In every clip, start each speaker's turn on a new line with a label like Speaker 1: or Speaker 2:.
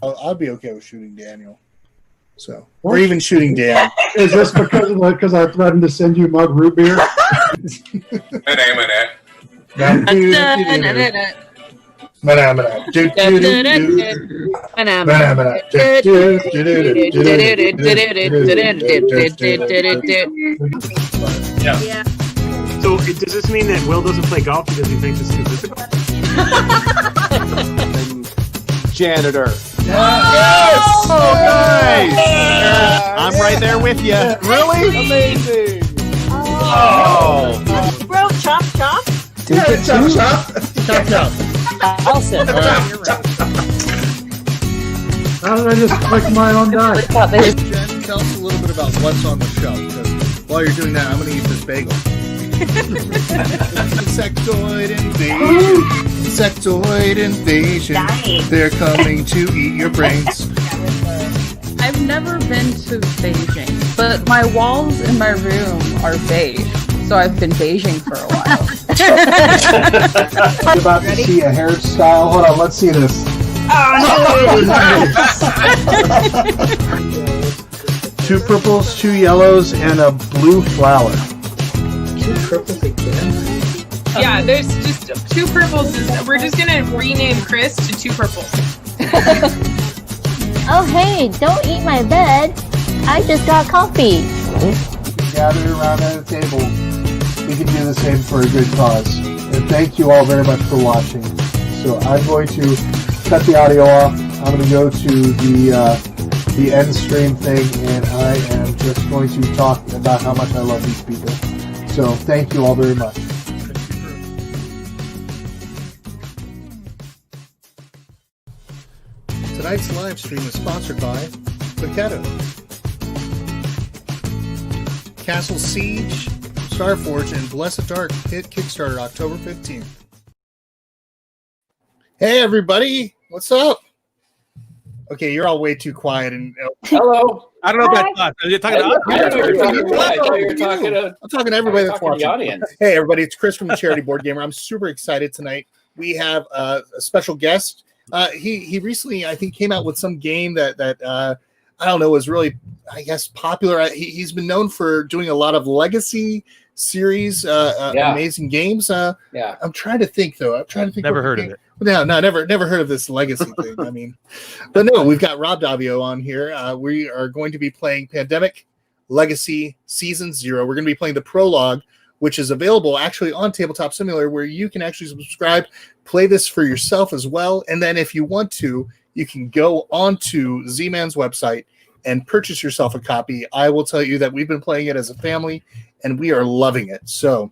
Speaker 1: I'd be okay with shooting Daniel. So, or even shooting Dan.
Speaker 2: Is this because I threatened to send you mug root beer?
Speaker 3: Yeah. So does this mean that Will doesn't play golf because he thinks it's too physical?
Speaker 4: Janitor.
Speaker 5: Yes!
Speaker 4: Oh, nice! I'm right there with you.
Speaker 5: Really? Amazing.
Speaker 4: Oh.
Speaker 6: Bro, chop, chop.
Speaker 5: Yeah, chop.
Speaker 7: Awesome.
Speaker 2: How did I just click my own die?
Speaker 1: Jen, tell us a little bit about what's on the show. Because while you're doing that, I'm going to eat this bagel. Insectoid invasion. Insectoid invasion. They're coming to eat your brains.
Speaker 8: I've never been to Beijing, but my walls in my room are beige, so I've been beiging for a while.
Speaker 2: I'm about to see a hairstyle. Hold on, let's see this.
Speaker 6: Oh,
Speaker 2: no. 2 purples, 2 yellows, and a blue flower.
Speaker 7: 2 purples again?
Speaker 8: Yeah, there's just 2 purples. We're just gonna rename Chris to 2 purples.
Speaker 9: Oh, hey, don't eat my bed. I just got coffee.
Speaker 2: Gather around at a table. We can do the same for a good cause. And thank you all very much for watching. So I'm going to cut the audio off. I'm going to go to the end stream thing, and I am just going to talk about how much I love these people. So thank you all very much.
Speaker 1: Tonight's live stream is sponsored by Paquetto. Castle Siege, Starforge, and Blessed Dark hit Kickstarter October 15th. Hey, everybody. What's up? Okay, you're all way too quiet. And
Speaker 4: Hello.
Speaker 3: I don't know if that's You're talking to us.
Speaker 1: I'm talking to everybody that's watching.
Speaker 4: The audience.
Speaker 1: Hey, everybody. It's Chris from the Charity Board Gamer. I'm super excited tonight. We have a special guest. He recently, I think, came out with some game that I don't know, was really, I guess, popular. He's been known for doing a lot of legacy series, amazing games. I'm trying to think, though.
Speaker 3: Never heard of it.
Speaker 1: No, never heard of this legacy thing. I mean, but no, we've got Rob Daviau on here. We are going to be playing Pandemic Legacy Season 0. We're going to be playing the prologue, which is available actually on Tabletop Simulator, where you can actually subscribe, play this for yourself as well. And then if you want to, you can go onto Z-Man's website and purchase yourself a copy. I will tell you that we've been playing it as a family, and we are loving it. So,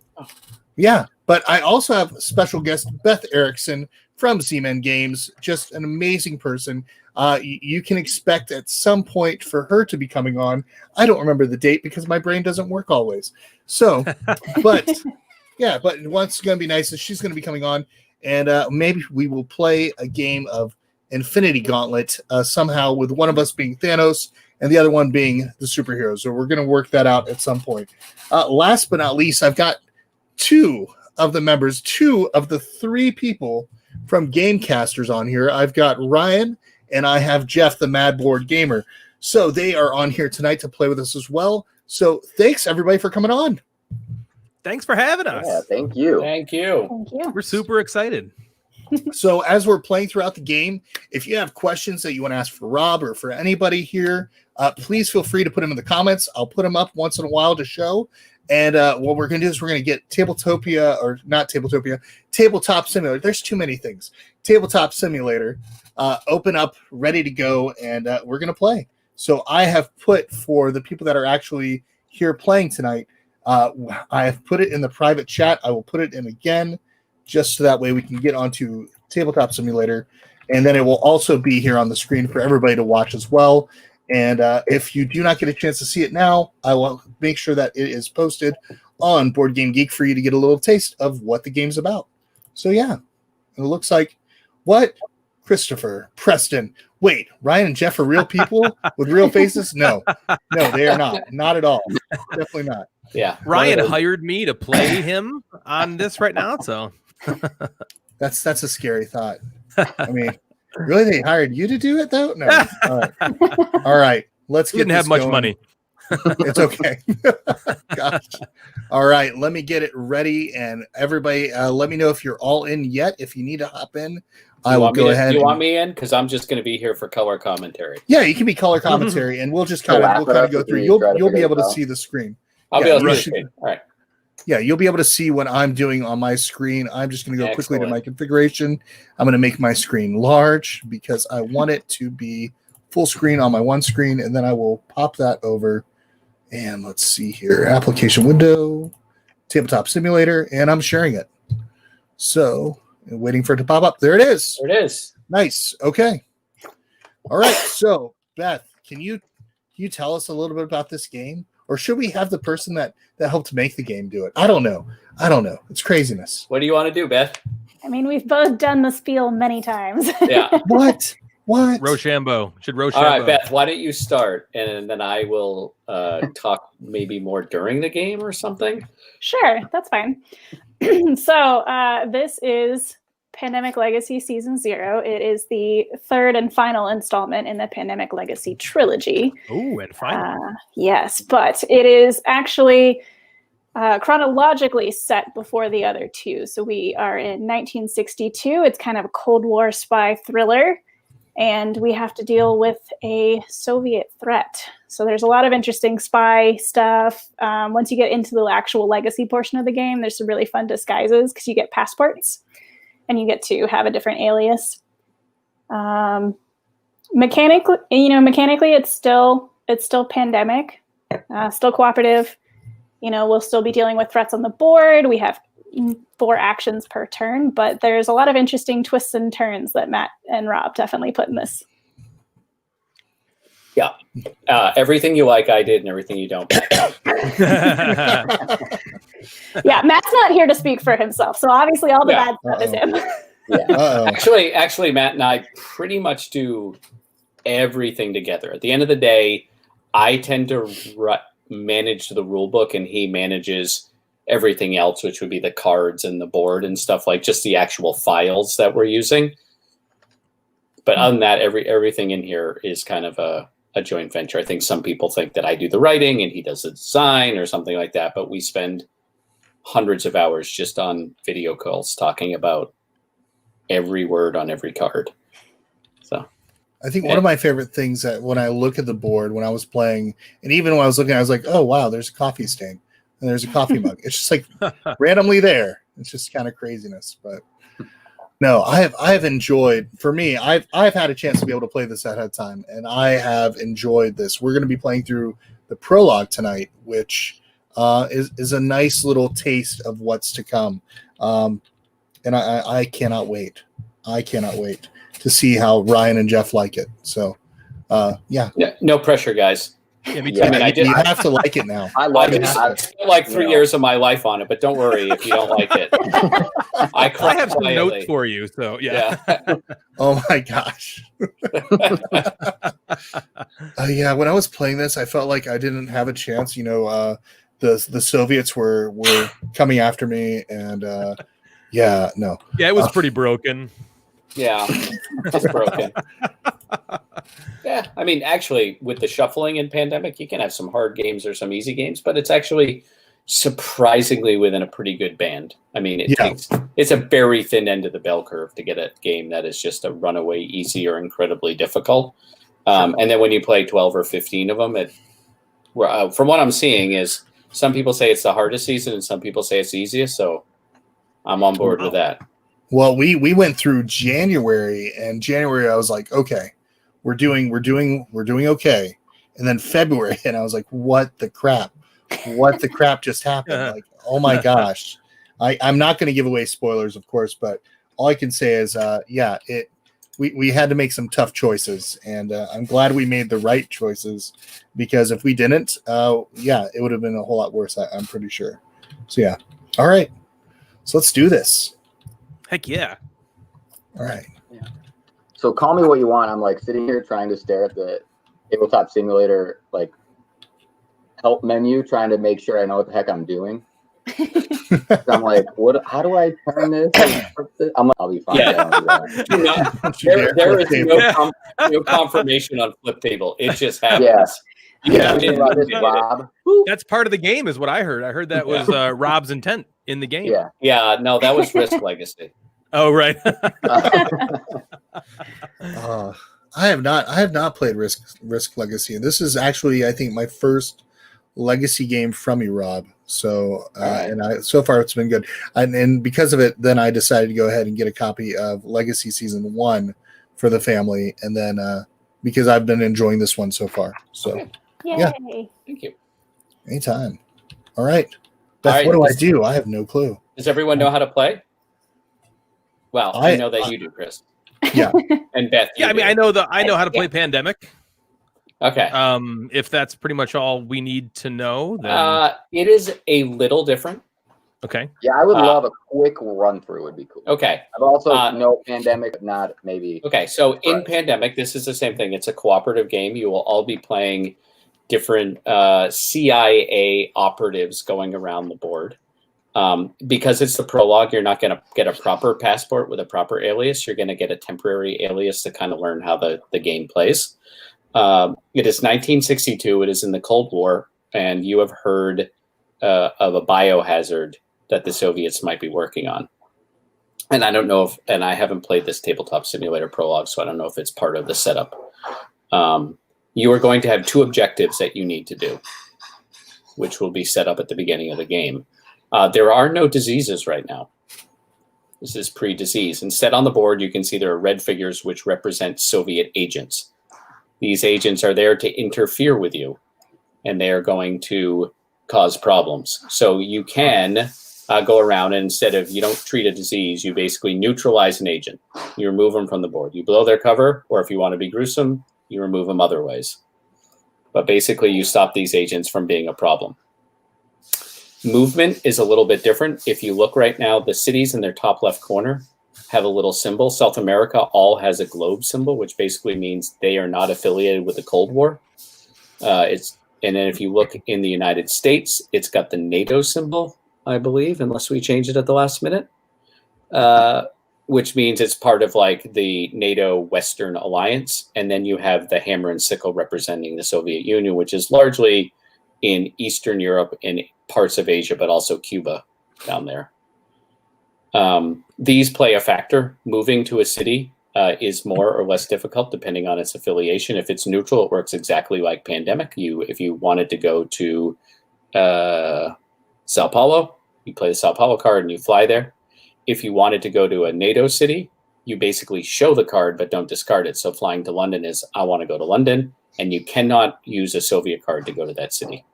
Speaker 1: yeah. But I also have special guest Beth Erickson from Z-Man Games, just an amazing person. You can expect at some point for her to be coming on. I don't remember the date because my brain doesn't work always. So, but what's going to be nice is she's going to be coming on, and maybe we will play a game of Infinity Gauntlet somehow, with one of us being Thanos and the other one being the superhero. So we're going to work that out at some point. Last but not least, I've got 2 of the members, 2 of the 3 people from Gamecasters on here. I've got Ryan and I have Jeff, the Mad Board Gamer. So they are on here tonight to play with us as well. So thanks, everybody, for coming on.
Speaker 3: Thanks for having us.
Speaker 4: Yeah, thank you.
Speaker 7: Thank you.
Speaker 3: We're super excited.
Speaker 1: So as we're playing throughout the game, if you have questions that you want to ask for Rob or for anybody here, please feel free to put them in the comments. I'll put them up once in a while to show. And what we're going to do is we're going to get Tabletop Simulator. There's too many things. Tabletop Simulator open up, ready to go, and we're going to play. So I have put, for the people that are actually here playing tonight, I have put it in the private chat. I will put it in again, just so that way we can get onto Tabletop Simulator. And then it will also be here on the screen for everybody to watch as well. And if you do not get a chance to see it now, I will make sure that it is posted on Board Game Geek for you to get a little taste of what the game's about. So yeah, it looks like what? Christopher, Preston. Wait, Ryan and Jeff are real people with real faces? No, they are not. Not at all. Definitely not.
Speaker 4: Yeah.
Speaker 3: Ryan hired me to play him on this right now, so
Speaker 1: that's a scary thought. I mean, Really, they hired you to do it though? No. All right. Let's
Speaker 4: We
Speaker 1: get
Speaker 4: didn't have
Speaker 1: this
Speaker 4: much
Speaker 1: going.
Speaker 4: money.
Speaker 1: It's okay. Gosh. All right, let me get it ready, and everybody, let me know if you're all in yet. If you need to hop in, I will go ahead.
Speaker 10: Do you want me in? Because I'm just going to be here for color commentary.
Speaker 1: Yeah, you can be color commentary, and we'll just kind of go through. You'll be able to see the screen.
Speaker 10: I'll be able to see the screen. All right.
Speaker 1: Yeah, you'll be able to see what I'm doing on my screen. I'm just going to go quickly to my configuration. I'm going to make my screen large because I want it to be full screen on my one screen, and then I will pop that over. And let's see here, application window, tabletop simulator, and I'm sharing it. So, waiting for it to pop up. There it is.
Speaker 10: There it is.
Speaker 1: Nice. Okay. All right. So, Beth, can you tell us a little bit about this game, or should we have the person that helped make the game do it? I don't know. It's craziness.
Speaker 10: What do you want to do, Beth?
Speaker 9: I mean, we've both done the spiel many times.
Speaker 10: Yeah.
Speaker 1: What?
Speaker 4: Rochambeau.
Speaker 10: All right, Beth, why don't you start, and then I will talk maybe more during the game or something.
Speaker 9: Sure, that's fine. So this is Pandemic Legacy Season 0. It is the third and final installment in the Pandemic Legacy trilogy.
Speaker 4: Oh, and final.
Speaker 9: Yes, but it is actually chronologically set before the other two. So we are in 1962. It's kind of a Cold War spy thriller. And we have to deal with a Soviet threat. So there's a lot of interesting spy stuff. Once you get into the actual legacy portion of the game, there's some really fun disguises because you get passports and you get to have a different alias. Mechanically, it's still pandemic, still cooperative. We'll still be dealing with threats on the board. We have 4 actions per turn, but there's a lot of interesting twists and turns that Matt and Rob definitely put in this.
Speaker 10: Yeah. Everything you like, I did, and everything you don't.
Speaker 9: Yeah, Matt's not here to speak for himself, so obviously all the bad stuff is him.
Speaker 10: Yeah. Actually, Matt and I pretty much do everything together. At the end of the day, I tend to manage the rule book, and he manages everything else, which would be the cards and the board and stuff, like just the actual files that we're using. But other than that, everything in here is kind of a joint venture. I think some people think that I do the writing and he does the design or something like that, but we spend hundreds of hours just on video calls talking about every word on every card. So
Speaker 1: I think one of my favorite things that when I look at the board when I was playing, and even when I was looking, I was like, oh wow, there's a coffee stain. And there's a coffee mug. It's just like randomly there. It's just kind of craziness. But no, I have enjoyed. For me, I've had a chance to be able to play this ahead of time, and I have enjoyed this. We're going to be playing through the prologue tonight, which is a nice little taste of what's to come. And I cannot wait. I cannot wait to see how Ryan and Jeff like it. So, yeah.
Speaker 10: No pressure, guys.
Speaker 4: Yeah, me too.
Speaker 1: Yeah, I mean, you have to like it now.
Speaker 10: I spent like 3 years of my life on it, but don't worry if you don't like it. I
Speaker 4: have some notes for you, so yeah.
Speaker 1: Oh my gosh. Yeah, when I was playing this, I felt like I didn't have a chance. The Soviets were coming after me, and no.
Speaker 4: Yeah, it was pretty broken.
Speaker 10: Yeah, it's broken. Yeah, I mean, actually, with the shuffling in Pandemic, you can have some hard games or some easy games, but it's actually surprisingly within a pretty good band. I mean, it's a very thin end of the bell curve to get a game that is just a runaway easy or incredibly difficult. And then when you play 12 or 15 of them, from what I'm seeing is some people say it's the hardest season and some people say it's the easiest, so I'm on board with that.
Speaker 1: Well, we went through January, and January I was like, okay, we're doing okay. And then February, and I was like, what the crap? What the crap just happened? Like, oh my gosh. I'm not going to give away spoilers, of course, but all I can say is, we had to make some tough choices, and I'm glad we made the right choices, because if we didn't, it would have been a whole lot worse, I'm pretty sure. So yeah. All right. So let's do this.
Speaker 4: Heck yeah.
Speaker 1: All right.
Speaker 11: Yeah. So call me what you want. I'm like sitting here trying to stare at the tabletop simulator, like help menu, trying to make sure I know what the heck I'm doing. I'm like, what? How do I turn this? I'm like, I'll be fine.
Speaker 10: Yeah.
Speaker 11: I don't do that.
Speaker 10: There is no confirmation on flip table. It just happens.
Speaker 11: Yeah.
Speaker 10: You
Speaker 11: Yeah.
Speaker 10: didn't
Speaker 11: About this,
Speaker 10: do it.
Speaker 11: Rob.
Speaker 4: That's part of the game, is what I heard. I heard that was Rob's intent in the game.
Speaker 11: Yeah.
Speaker 10: Yeah, no, that was Risk Legacy.
Speaker 4: Oh, right.
Speaker 1: I have not played Risk Legacy, and this is actually, I think, my first Legacy game from you, Rob. So and so far it's been good, and because of it, then I decided to go ahead and get a copy of Legacy Season 1 for the family, and then because I've been enjoying this one so far. So
Speaker 9: Yay.
Speaker 1: yeah,
Speaker 10: Thank you.
Speaker 1: anytime. All right, Beth,
Speaker 10: All right,
Speaker 1: what do I do? I have no clue.
Speaker 10: Does everyone know how to play? Well, I know that you do, Chris.
Speaker 1: Yeah.
Speaker 10: And Beth.
Speaker 4: Yeah, I mean, I know how to play Pandemic.
Speaker 10: Okay.
Speaker 4: If that's pretty much all we need to know, then
Speaker 10: it is a little different.
Speaker 4: Okay.
Speaker 11: Yeah, I would love a quick run through. Would be cool.
Speaker 10: Okay.
Speaker 11: I've also no Pandemic, but not maybe.
Speaker 10: Okay, so in Pandemic, this is the same thing. It's a cooperative game. You will all be playing different CIA operatives going around the board. Because it's the prologue, you're not going to get a proper passport with a proper alias. You're going to get a temporary alias to kind of learn how the game plays. It is 1962. It is in the Cold War, and you have heard of a biohazard that the Soviets might be working on. And I don't know if, and I haven't played this Tabletop Simulator prologue, so I don't know if it's part of the setup. You are going to have 2 objectives that you need to do, which will be set up at the beginning of the game. There are no diseases right now. This is pre-disease. Instead, on the board, you can see there are red figures which represent Soviet agents. These agents are there to interfere with you, and they are going to cause problems. So you can go around, and instead of, you don't treat a disease, you basically neutralize an agent. You remove them from the board. You blow their cover, or if you want to be gruesome, you remove them other ways. But basically, you stop these agents from being a problem. Movement is a little bit different. If you look right now, the cities in their top left corner have a little symbol. South America all has a globe symbol, which basically means they are not affiliated with the Cold War. And then if you look in the United States, it's got the NATO symbol, I believe, unless we change it at the last minute, which means it's part of like the NATO Western Alliance. And then you have the hammer and sickle representing the Soviet Union, which is largely in Eastern Europe and parts of Asia, but also Cuba down there. These play a factor. Moving to a city is more or less difficult depending on its affiliation. If it's neutral, it works exactly like Pandemic. If you wanted to go to Sao Paulo, you play the Sao Paulo card and you fly there. If you wanted to go to a NATO city, you basically show the card but don't discard it. So flying to London is, I want to go to London, and you cannot use a Soviet card to go to that city.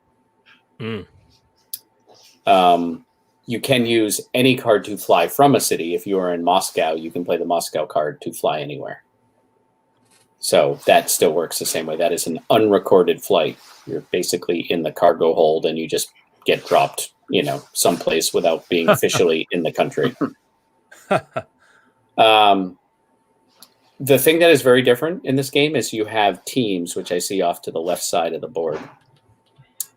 Speaker 10: You can use any card to fly from a city. If you are in Moscow, you can play the Moscow card to fly anywhere. So that still works the same way. That is an unrecorded flight. You're basically in the cargo hold and you just get dropped, someplace without being officially in the country. The thing that is very different in this game is you have teams, which I see off to the left side of the board.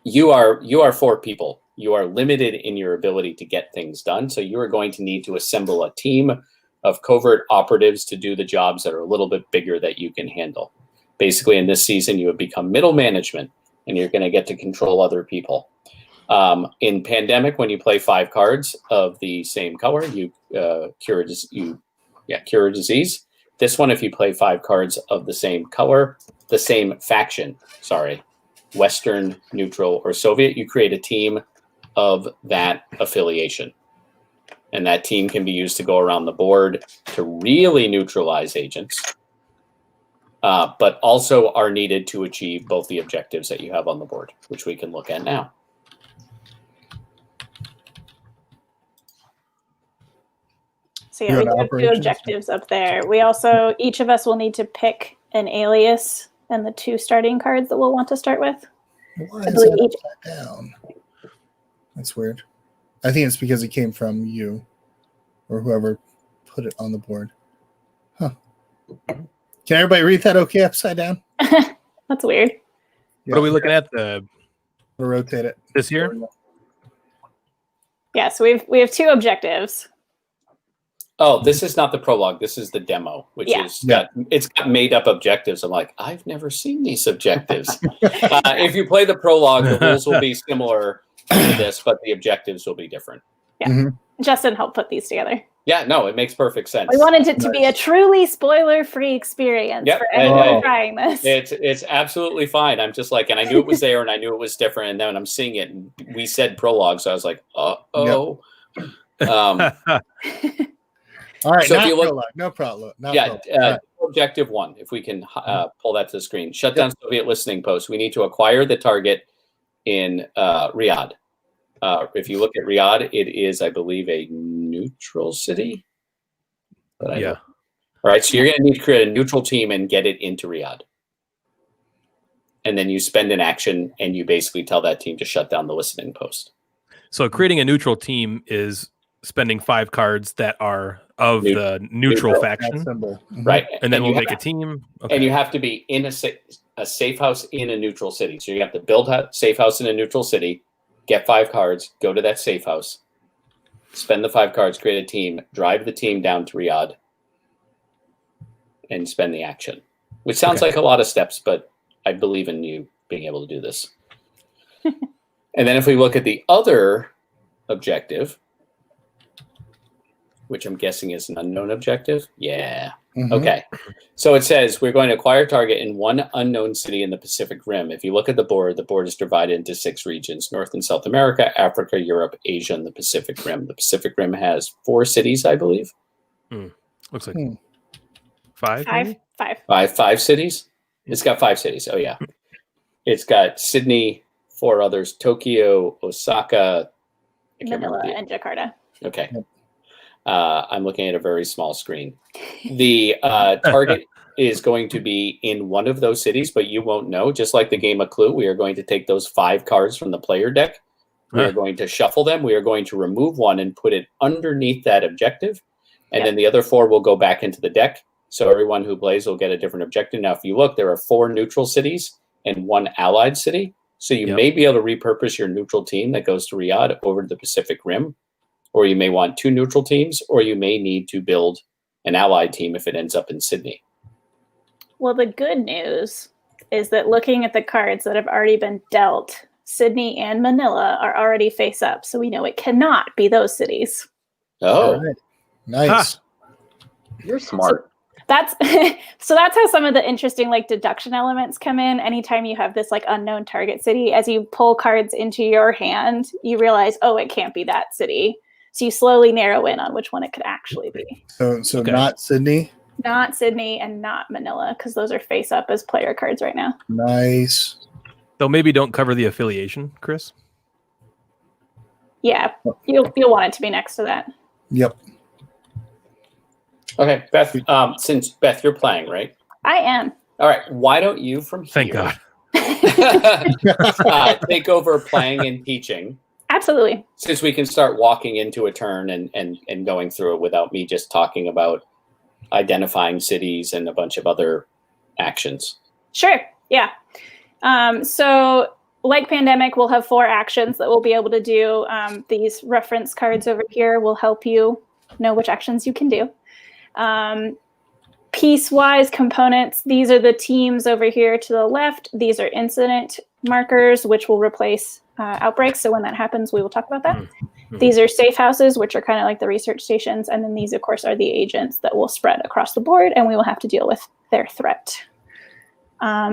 Speaker 10: You are 4 people. You are limited in your ability to get things done. So you are going to need to assemble a team of covert operatives to do the jobs that are a little bit bigger that you can handle. Basically, in this season, you have become middle management, and you're going to get to control other people. In Pandemic, when you play 5 cards of the same color, you cure a disease. This one, if you play 5 cards of the same color, the same faction, Western, neutral, or Soviet, you create a team of that affiliation. And that team can be used to go around the board to really neutralize agents, but also are needed to achieve both the objectives that you have on the board, which we can look at now.
Speaker 9: So yeah, we do have 2 objectives up there. We also, each of us will need to pick an alias and the 2 starting cards that we'll want to start with.
Speaker 1: Why is that upside down? That's weird. I think it's because it came from you or whoever put it on the board. Huh. Can everybody read that okay upside down?
Speaker 9: That's weird.
Speaker 4: What are we looking at?
Speaker 1: We'll rotate it.
Speaker 4: This here?
Speaker 9: Yes, we have 2 objectives.
Speaker 10: Oh, this is not the prologue. This is the demo, which is it's got made up objectives. I'm like, I've never seen these objectives. If you play the prologue, the rules will be similar to this, but the objectives will be different.
Speaker 9: Yeah. Mm-hmm. Justin helped put these together.
Speaker 10: Yeah, no, it makes perfect sense.
Speaker 9: We wanted it to be a truly spoiler-free experience for anyone trying this.
Speaker 10: It's absolutely fine. I'm just like, and I knew it was there, and I knew it was different, and then I'm seeing it, and we said prologue, so I was like, oh. Yep.
Speaker 1: All right,
Speaker 10: so
Speaker 1: not
Speaker 10: if you look,
Speaker 1: prologue, no problem.
Speaker 10: Objective 1, if we can pull that to the screen. Shut down Soviet listening posts. We need to acquire the target in Riyadh. If you look at Riyadh, it is, I believe, a neutral city. All right, so you're going to need to create a neutral team and get it into Riyadh. And then you spend an action, and you basically tell that team to shut down the listening post.
Speaker 4: So creating a neutral team is spending 5 cards that are of the neutral faction,
Speaker 10: right?
Speaker 4: And then we'll make a team. Okay.
Speaker 10: And you have to be in a safe house in a neutral city. So you have to build a safe house in a neutral city, get 5 cards, go to that safe house, spend the 5 cards, create a team, drive the team down to Riyadh, and spend the action. Which sounds like a lot of steps, but I believe in you being able to do this. And then if we look at the other objective, which I'm guessing is an unknown objective. Yeah. Mm-hmm. Okay. So it says we're going to acquire target in 1 unknown city in the Pacific Rim. If you look at the board is divided into 6 regions: North and South America, Africa, Europe, Asia, and the Pacific Rim. The Pacific Rim has 4 cities, I believe.
Speaker 4: Looks like 5.
Speaker 10: 5 cities. It's got 5 cities. Oh yeah. It's got Sydney, 4 others: Tokyo, Osaka,
Speaker 9: Manila, and Jakarta.
Speaker 10: Okay. I'm looking at a very small screen. The target is going to be in one of those cities, but you won't know. Just like the game of Clue, we are going to take those 5 cards from the player deck. We are going to shuffle them. We are going to remove one and put it underneath that objective. And then the other 4 will go back into the deck. So everyone who plays will get a different objective. Now, if you look, there are 4 neutral cities and 1 allied city. So you may be able to repurpose your neutral team that goes to Riyadh over to the Pacific Rim. Or you may want 2 neutral teams, or you may need to build an allied team if it ends up in Sydney.
Speaker 9: Well, the good news is that looking at the cards that have already been dealt, Sydney and Manila are already face up, so we know it cannot be those cities.
Speaker 10: Oh,
Speaker 1: nice.
Speaker 11: You're smart.
Speaker 9: That's how some of the interesting deduction elements come in. Anytime you have this unknown target city, as you pull cards into your hand, you realize, oh, it can't be that city. So you slowly narrow in on which one it could actually be.
Speaker 1: So not Sydney?
Speaker 9: Not Sydney and not Manila, because those are face up as player cards right now.
Speaker 1: Nice.
Speaker 4: So maybe don't cover the affiliation, Chris?
Speaker 9: Yeah, you'll want it to be next to that.
Speaker 1: Yep.
Speaker 10: Okay, Beth, since Beth, you're playing, right?
Speaker 9: I am.
Speaker 10: All right, why don't you from here
Speaker 4: Thank God.
Speaker 10: take over playing and teaching?
Speaker 9: Absolutely.
Speaker 10: Since we can start walking into a turn and going through it without me just talking about identifying cities and a bunch of other actions.
Speaker 9: Sure, yeah. So like Pandemic, we'll have 4 actions that we'll be able to do. These reference cards over here will help you know which actions you can do. Piece-wise components, these are the teams over here to the left. These are incident markers, which will replace outbreaks. So when that happens, we will talk about that. Mm-hmm. These are safe houses, which are kind of like the research stations. And then these, of course, are the agents that will spread across the board, and we will have to deal with their threat.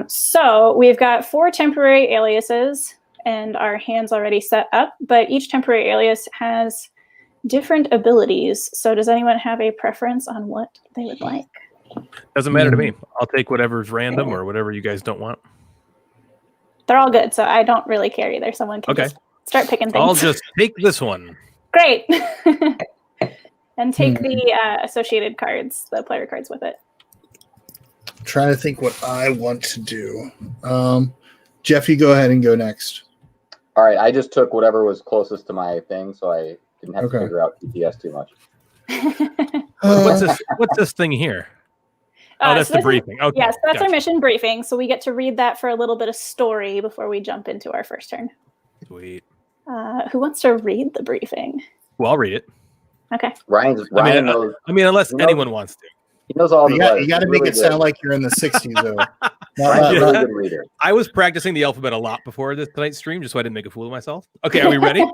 Speaker 9: So we've got 4 temporary aliases and our hands already set up, but each temporary alias has different abilities. So does anyone have a preference on what they would like?
Speaker 4: Doesn't matter to me. I'll take whatever's random or whatever you guys don't want.
Speaker 9: They're all good, so I don't really care either. Someone can just start picking things.
Speaker 4: I'll just take this one.
Speaker 9: Great. And take the associated cards, the player cards with it.
Speaker 1: I'm trying to think what I want to do. Jeff, you go ahead and go next.
Speaker 11: All right, I just took whatever was closest to my thing, so I didn't have to figure out TTS too much.
Speaker 4: What's this thing here? Oh, that's the briefing. Okay.
Speaker 9: Yes, that's our mission briefing. So we get to read that for a little bit of story before we jump into our first turn.
Speaker 4: Sweet.
Speaker 9: Who wants to read the briefing?
Speaker 4: Well, I'll read it.
Speaker 9: Okay.
Speaker 11: Ryan knows.
Speaker 4: I mean, unless anyone wants to.
Speaker 11: He knows all the
Speaker 1: You
Speaker 11: letters.
Speaker 1: got to
Speaker 11: He's
Speaker 1: make
Speaker 11: really
Speaker 1: it
Speaker 11: good.
Speaker 1: sound like you're in the 60s, though.
Speaker 11: Ryan's a really good reader.
Speaker 4: I was practicing the alphabet a lot before tonight's stream, just so I didn't make a fool of myself. Okay, are we ready?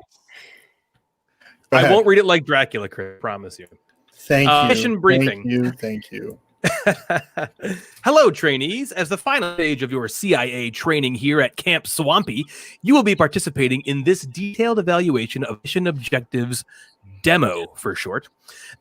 Speaker 4: I won't read it like Dracula, Chris, I promise you.
Speaker 1: Thank you.
Speaker 4: Mission briefing.
Speaker 1: Thank you.
Speaker 4: Hello, trainees. As the final stage of your CIA training here at Camp Swampy, you will be participating in this detailed evaluation of mission objectives demo for short.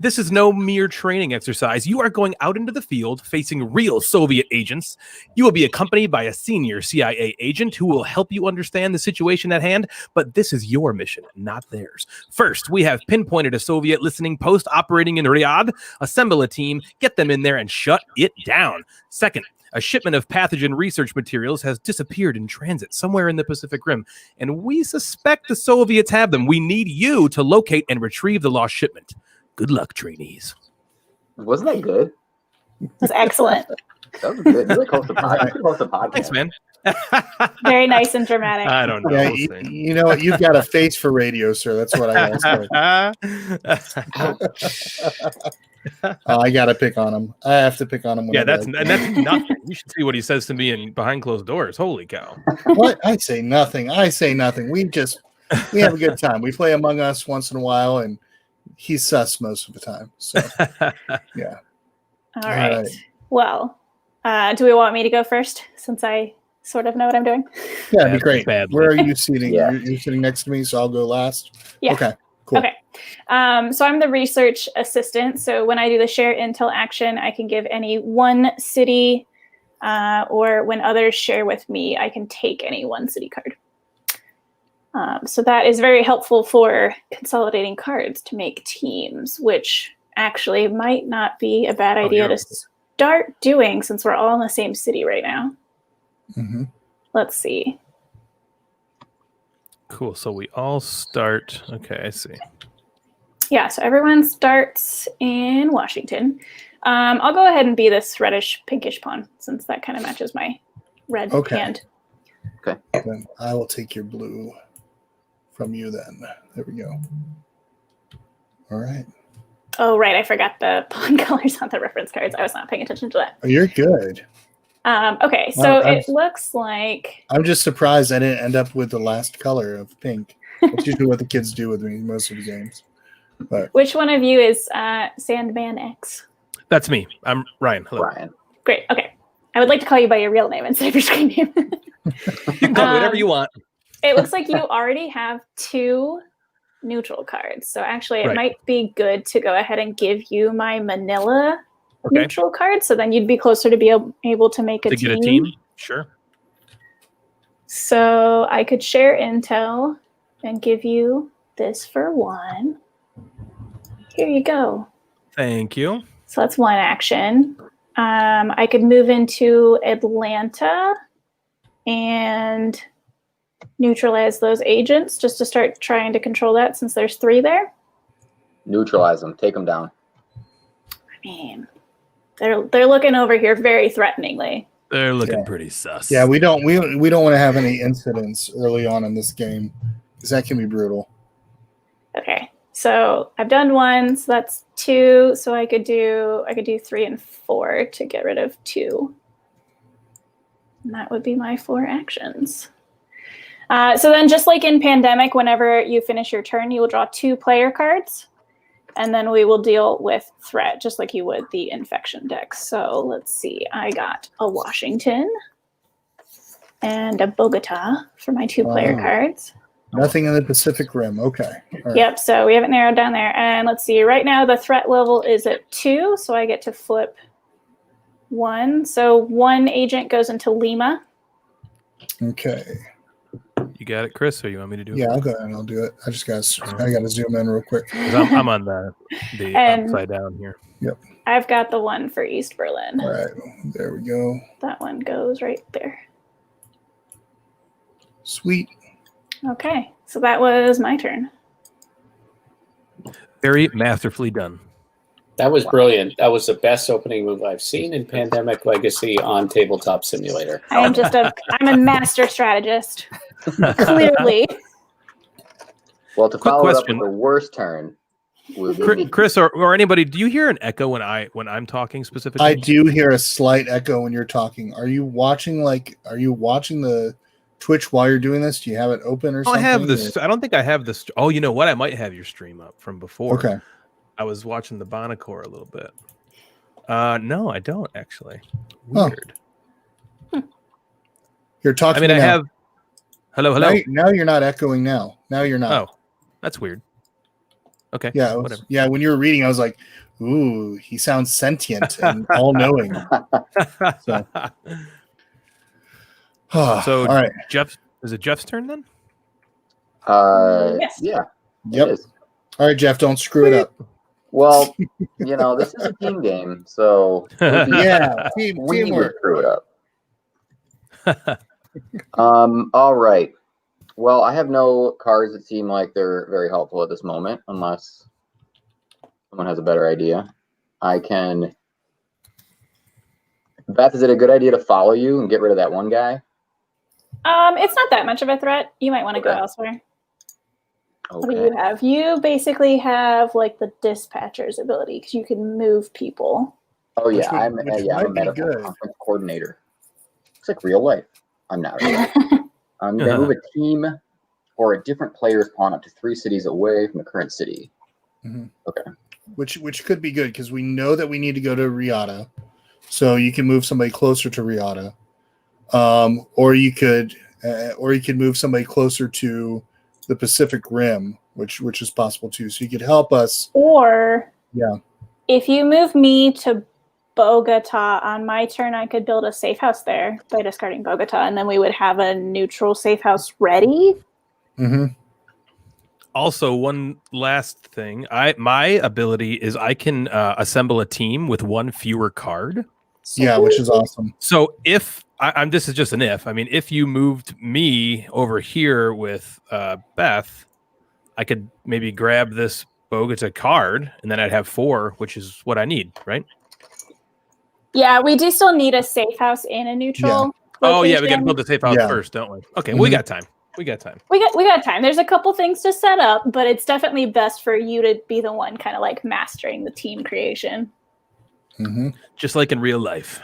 Speaker 4: This is no mere training exercise. You are going out into the field facing real Soviet agents. You will be accompanied by a senior CIA agent who will help you understand the situation at hand, but this is your mission, not theirs. First, we have pinpointed a Soviet listening post operating in Riyadh. Assemble a team, get them in there, and shut it down. Second, a shipment of pathogen research materials has disappeared in transit somewhere in the Pacific Rim, and we suspect the Soviets have them. We need you to locate and retrieve the lost shipment. Good luck, trainees.
Speaker 11: Wasn't that good?
Speaker 9: That's excellent.
Speaker 11: That was good. Really close to podcast.
Speaker 4: Thanks, man.
Speaker 9: Very nice and dramatic.
Speaker 4: I don't know.
Speaker 1: Yeah,
Speaker 4: We'll see.
Speaker 1: you know what? You've got a face for radio, sir. That's what I gotta say. I gotta pick on him. I have to pick on him.
Speaker 4: Yeah, that's nothing. You should see what he says to me in behind closed doors. Holy cow!
Speaker 1: What? I say nothing. We have a good time. We play Among Us once in a while, and he's sus most of the time. So yeah.
Speaker 9: All right. Well, do we want me to go first since I sort of know what I'm doing?
Speaker 1: Yeah, that'd be great.
Speaker 4: Badly.
Speaker 1: Where are you sitting?
Speaker 11: Yeah.
Speaker 1: You're sitting next to me, so I'll go last.
Speaker 9: Yeah.
Speaker 1: Okay. Cool.
Speaker 9: Okay. So I'm the research assistant. So when I do the share intel action, I can give any one city, or when others share with me, I can take any one city card. So that is very helpful for consolidating cards to make teams, which actually might not be a bad idea to start doing since we're all in the same city right now.
Speaker 1: Mm-hmm.
Speaker 9: Let's see.
Speaker 4: Cool. So we all start. Okay, I see.
Speaker 9: Yeah, so everyone starts in Washington. I'll go ahead and be this reddish pinkish pawn since that kind of matches my red hand.
Speaker 11: Okay.
Speaker 1: Then I will take your blue from you then. There we go. All right.
Speaker 9: Oh, right. I forgot the pawn colors on the reference cards. I was not paying attention to that.
Speaker 1: Oh, you're good.
Speaker 9: Okay, so it looks like...
Speaker 1: I'm just surprised I didn't end up with the last color of pink. That's usually what the kids do with me most of the games. But
Speaker 9: which one of you is Sandman X?
Speaker 4: That's me. I'm Ryan. Hello.
Speaker 11: Ryan.
Speaker 9: Great. Okay. I would like to call you by your real name instead of your screen name.
Speaker 4: You can call me whatever you want.
Speaker 9: It looks like you already have 2 neutral cards. So actually, it might be good to go ahead and give you my Manila neutral card. So then you'd be closer to be able to make a team.
Speaker 4: To get a team? Sure.
Speaker 9: So I could share intel and give you this for 1. Here you go.
Speaker 4: Thank you.
Speaker 9: So that's 1 action. I could move into Atlanta and neutralize those agents just to start trying to control that since there's 3 there.
Speaker 11: Neutralize them. Take them down.
Speaker 9: I mean, they're looking over here very threateningly.
Speaker 4: They're looking pretty sus.
Speaker 1: yeah, we don't want to have any incidents early on in this game because that can be brutal.
Speaker 9: Okay. So I've done 1, so that's 2. So I could do 3 and 4 to get rid of 2. And that would be my 4 actions. So then just like in Pandemic, whenever you finish your turn, you will draw 2 player cards. And then we will deal with threat, just like you would the infection deck. So let's see. I got a Washington and a Bogota for my 2 player cards.
Speaker 1: Nothing in the Pacific Rim. Okay. All right.
Speaker 9: Yep, so we have it narrowed down there. And let's see, right now the threat level is at 2, so I get to flip 1. So 1 agent goes into Lima.
Speaker 1: Okay.
Speaker 4: You got it, Chris, or you want me to do it?
Speaker 1: Yeah, I'll go ahead and I'll do it. I gotta zoom in real quick.
Speaker 4: 'Cause I'm on the upside down here.
Speaker 1: Yep.
Speaker 9: I've got the one for East Berlin.
Speaker 1: All right. There we go.
Speaker 9: That one goes right there.
Speaker 1: Sweet.
Speaker 9: Okay, so that was my turn.
Speaker 4: Very masterfully done.
Speaker 10: That was brilliant. That was the best opening move I've seen in Pandemic Legacy on Tabletop Simulator.
Speaker 9: I'm a master strategist. Clearly.
Speaker 11: Well, to
Speaker 4: Quick
Speaker 11: follow it up
Speaker 4: question.
Speaker 11: with the worst turn, would be
Speaker 4: Chris or anybody, do you hear an echo when I'm talking specifically?
Speaker 1: I do hear a slight echo when you're talking. Are you watching the Twitch while you're doing this? Do you have it open or
Speaker 4: I
Speaker 1: something?
Speaker 4: have this. I don't think I have this. Oh, you know what? I might have your stream up from before.
Speaker 1: Okay.
Speaker 4: I was watching the Bonacore a little bit. No, I don't actually. Weird.
Speaker 1: You're talking.
Speaker 4: I mean, I
Speaker 1: now.
Speaker 4: have. Hello.
Speaker 1: Now you're not echoing. Now you're not.
Speaker 4: Oh, that's weird. Okay.
Speaker 1: Yeah.
Speaker 4: Whatever.
Speaker 1: Yeah. When you were reading, I was like, "Ooh, he sounds sentient and all-knowing." So,
Speaker 4: So,
Speaker 1: all right.
Speaker 4: Jeff, is it Jeff's turn then?
Speaker 9: Yes.
Speaker 11: Yeah.
Speaker 1: Yep.
Speaker 11: It is.
Speaker 1: All right, Jeff. Don't screw it up.
Speaker 11: Well, this is a team game, so
Speaker 1: Yeah.
Speaker 11: we would
Speaker 1: Teamwork.
Speaker 11: screw it up. All right. Well, I have no cards that seem like they're very helpful at this moment, unless someone has a better idea. I can. Beth, is it a good idea to follow you and get rid of that one guy?
Speaker 9: It's not that much of a threat. You might want to go elsewhere. What do
Speaker 11: Okay.
Speaker 9: you have? You basically have like the dispatcher's ability because you can move people.
Speaker 11: Oh yeah,
Speaker 1: Which
Speaker 11: I'm
Speaker 1: might
Speaker 11: a
Speaker 1: be
Speaker 11: medical
Speaker 1: good.
Speaker 11: conference coordinator. It's like real life. I'm not real life. You can move a team or a different player's pawn up to 3 cities away from the current city.
Speaker 1: Mhm.
Speaker 11: Okay.
Speaker 1: Which could be good because we know that we need to go to Riata, so you can move somebody closer to Riata, or you could move somebody closer to the Pacific Rim, which is possible too. So you could help us.
Speaker 9: Or
Speaker 1: Yeah.
Speaker 9: if you move me to Bogota on my turn, I could build a safe house there by discarding Bogota, and then we would have a neutral safe house ready.
Speaker 1: Mm-hmm.
Speaker 4: Also, one last thing. My ability is I can assemble a team with one fewer card.
Speaker 1: Yeah, which is awesome.
Speaker 4: So if I'm this is just an if. I mean, if you moved me over here with Beth, I could maybe grab this Bogota card, and then I'd have 4, which is what I need, right?
Speaker 9: Yeah, we do still need a safe house in a neutral.
Speaker 4: Oh yeah, we got to
Speaker 9: location.
Speaker 4: build the safe house
Speaker 1: Yeah.
Speaker 4: first, don't we? Okay, we got time. We got time.
Speaker 9: We got time. There's a couple things to set up, but it's definitely best for you to be the one kind of like mastering the team creation.
Speaker 1: Mm-hmm.
Speaker 4: Just like in real life.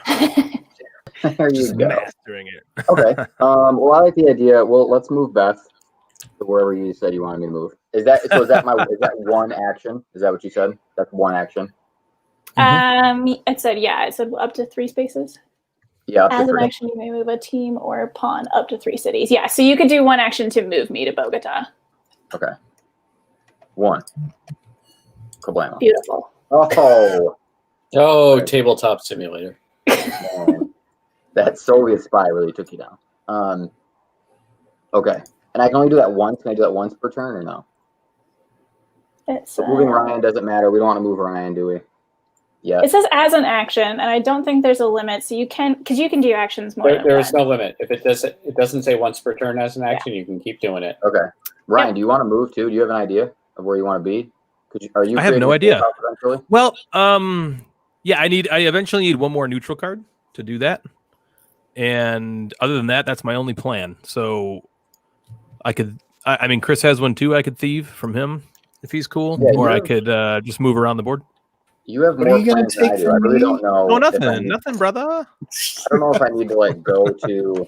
Speaker 11: There you
Speaker 4: Just
Speaker 11: go.
Speaker 4: mastering it.
Speaker 11: Okay. Well, I like the idea. Well, let's move Beth to wherever you said you wanted me to move. Is that one action? Is that what you said? That's one action.
Speaker 9: It said up to 3 spaces.
Speaker 11: Yeah. Up to
Speaker 9: As an
Speaker 11: 3.
Speaker 9: action, you may move a team or a pawn up to 3 cities. Yeah, so you could do one action to move me to Bogota.
Speaker 11: Okay. 1. Kablamo.
Speaker 9: Beautiful.
Speaker 10: Oh, tabletop simulator.
Speaker 11: Man. That Soviet spy really took you down. Okay. And I can only do that once. Can I do that once per turn or no?
Speaker 9: It's,
Speaker 11: Moving Ryan doesn't matter. We don't want to move Ryan, do we? Yeah.
Speaker 9: It says as an action, and I don't think there's a limit. So you can do actions more.
Speaker 10: There is no limit. If it doesn't say once per turn as an action, you can keep doing it.
Speaker 11: Okay. Ryan, do you want to move too? Do you have an idea of where you want to be?
Speaker 4: I have no idea.
Speaker 11: Eventually?
Speaker 4: Well, yeah, I eventually need one more neutral card to do that. And other than that, that's my only plan. So I mean, Chris has one too. I could thieve from him if he's cool,
Speaker 11: Yeah,
Speaker 4: or I could just move around the board.
Speaker 11: You have
Speaker 1: What are
Speaker 11: more
Speaker 1: you gonna
Speaker 11: plans than I
Speaker 1: take
Speaker 11: do. I
Speaker 1: from
Speaker 11: really
Speaker 1: me?
Speaker 11: don't know.
Speaker 4: Oh,
Speaker 11: if I
Speaker 4: nothing,
Speaker 11: need-
Speaker 4: nothing, brother.
Speaker 11: I don't know if I need to go to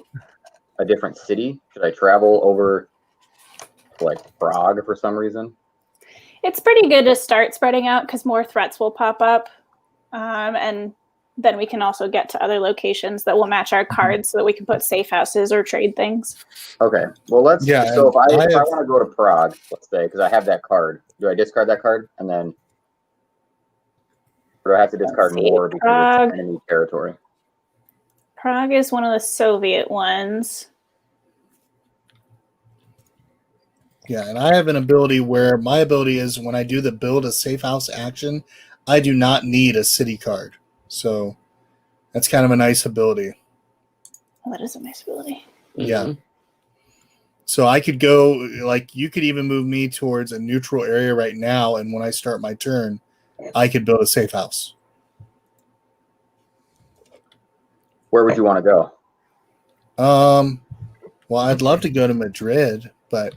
Speaker 11: a different city. Should I travel over to Prague for some reason?
Speaker 9: It's pretty good to start spreading out because more threats will pop up, and then we can also get to other locations that will match our cards, so that we can put safe houses or trade things.
Speaker 11: Okay. Well, let's.
Speaker 1: Yeah,
Speaker 11: So if I
Speaker 1: I have-
Speaker 11: want to go to Prague, let's say, because I have that card, do I discard that card and then? Or do I have to discard
Speaker 9: Let's see.
Speaker 11: more because
Speaker 9: Prague.
Speaker 11: it's enemy territory?
Speaker 9: Prague is one of the Soviet ones.
Speaker 1: Yeah, and I have an ability where my ability is when I do the build a safe house action, I do not need a city card. So that's kind of a nice ability.
Speaker 9: Oh, that is a nice ability.
Speaker 1: Yeah. So I could go, you could even move me towards a neutral area right now, and when I start my turn, I could build a safe house.
Speaker 11: Where would you want to go?
Speaker 1: Well, I'd love to go to Madrid, but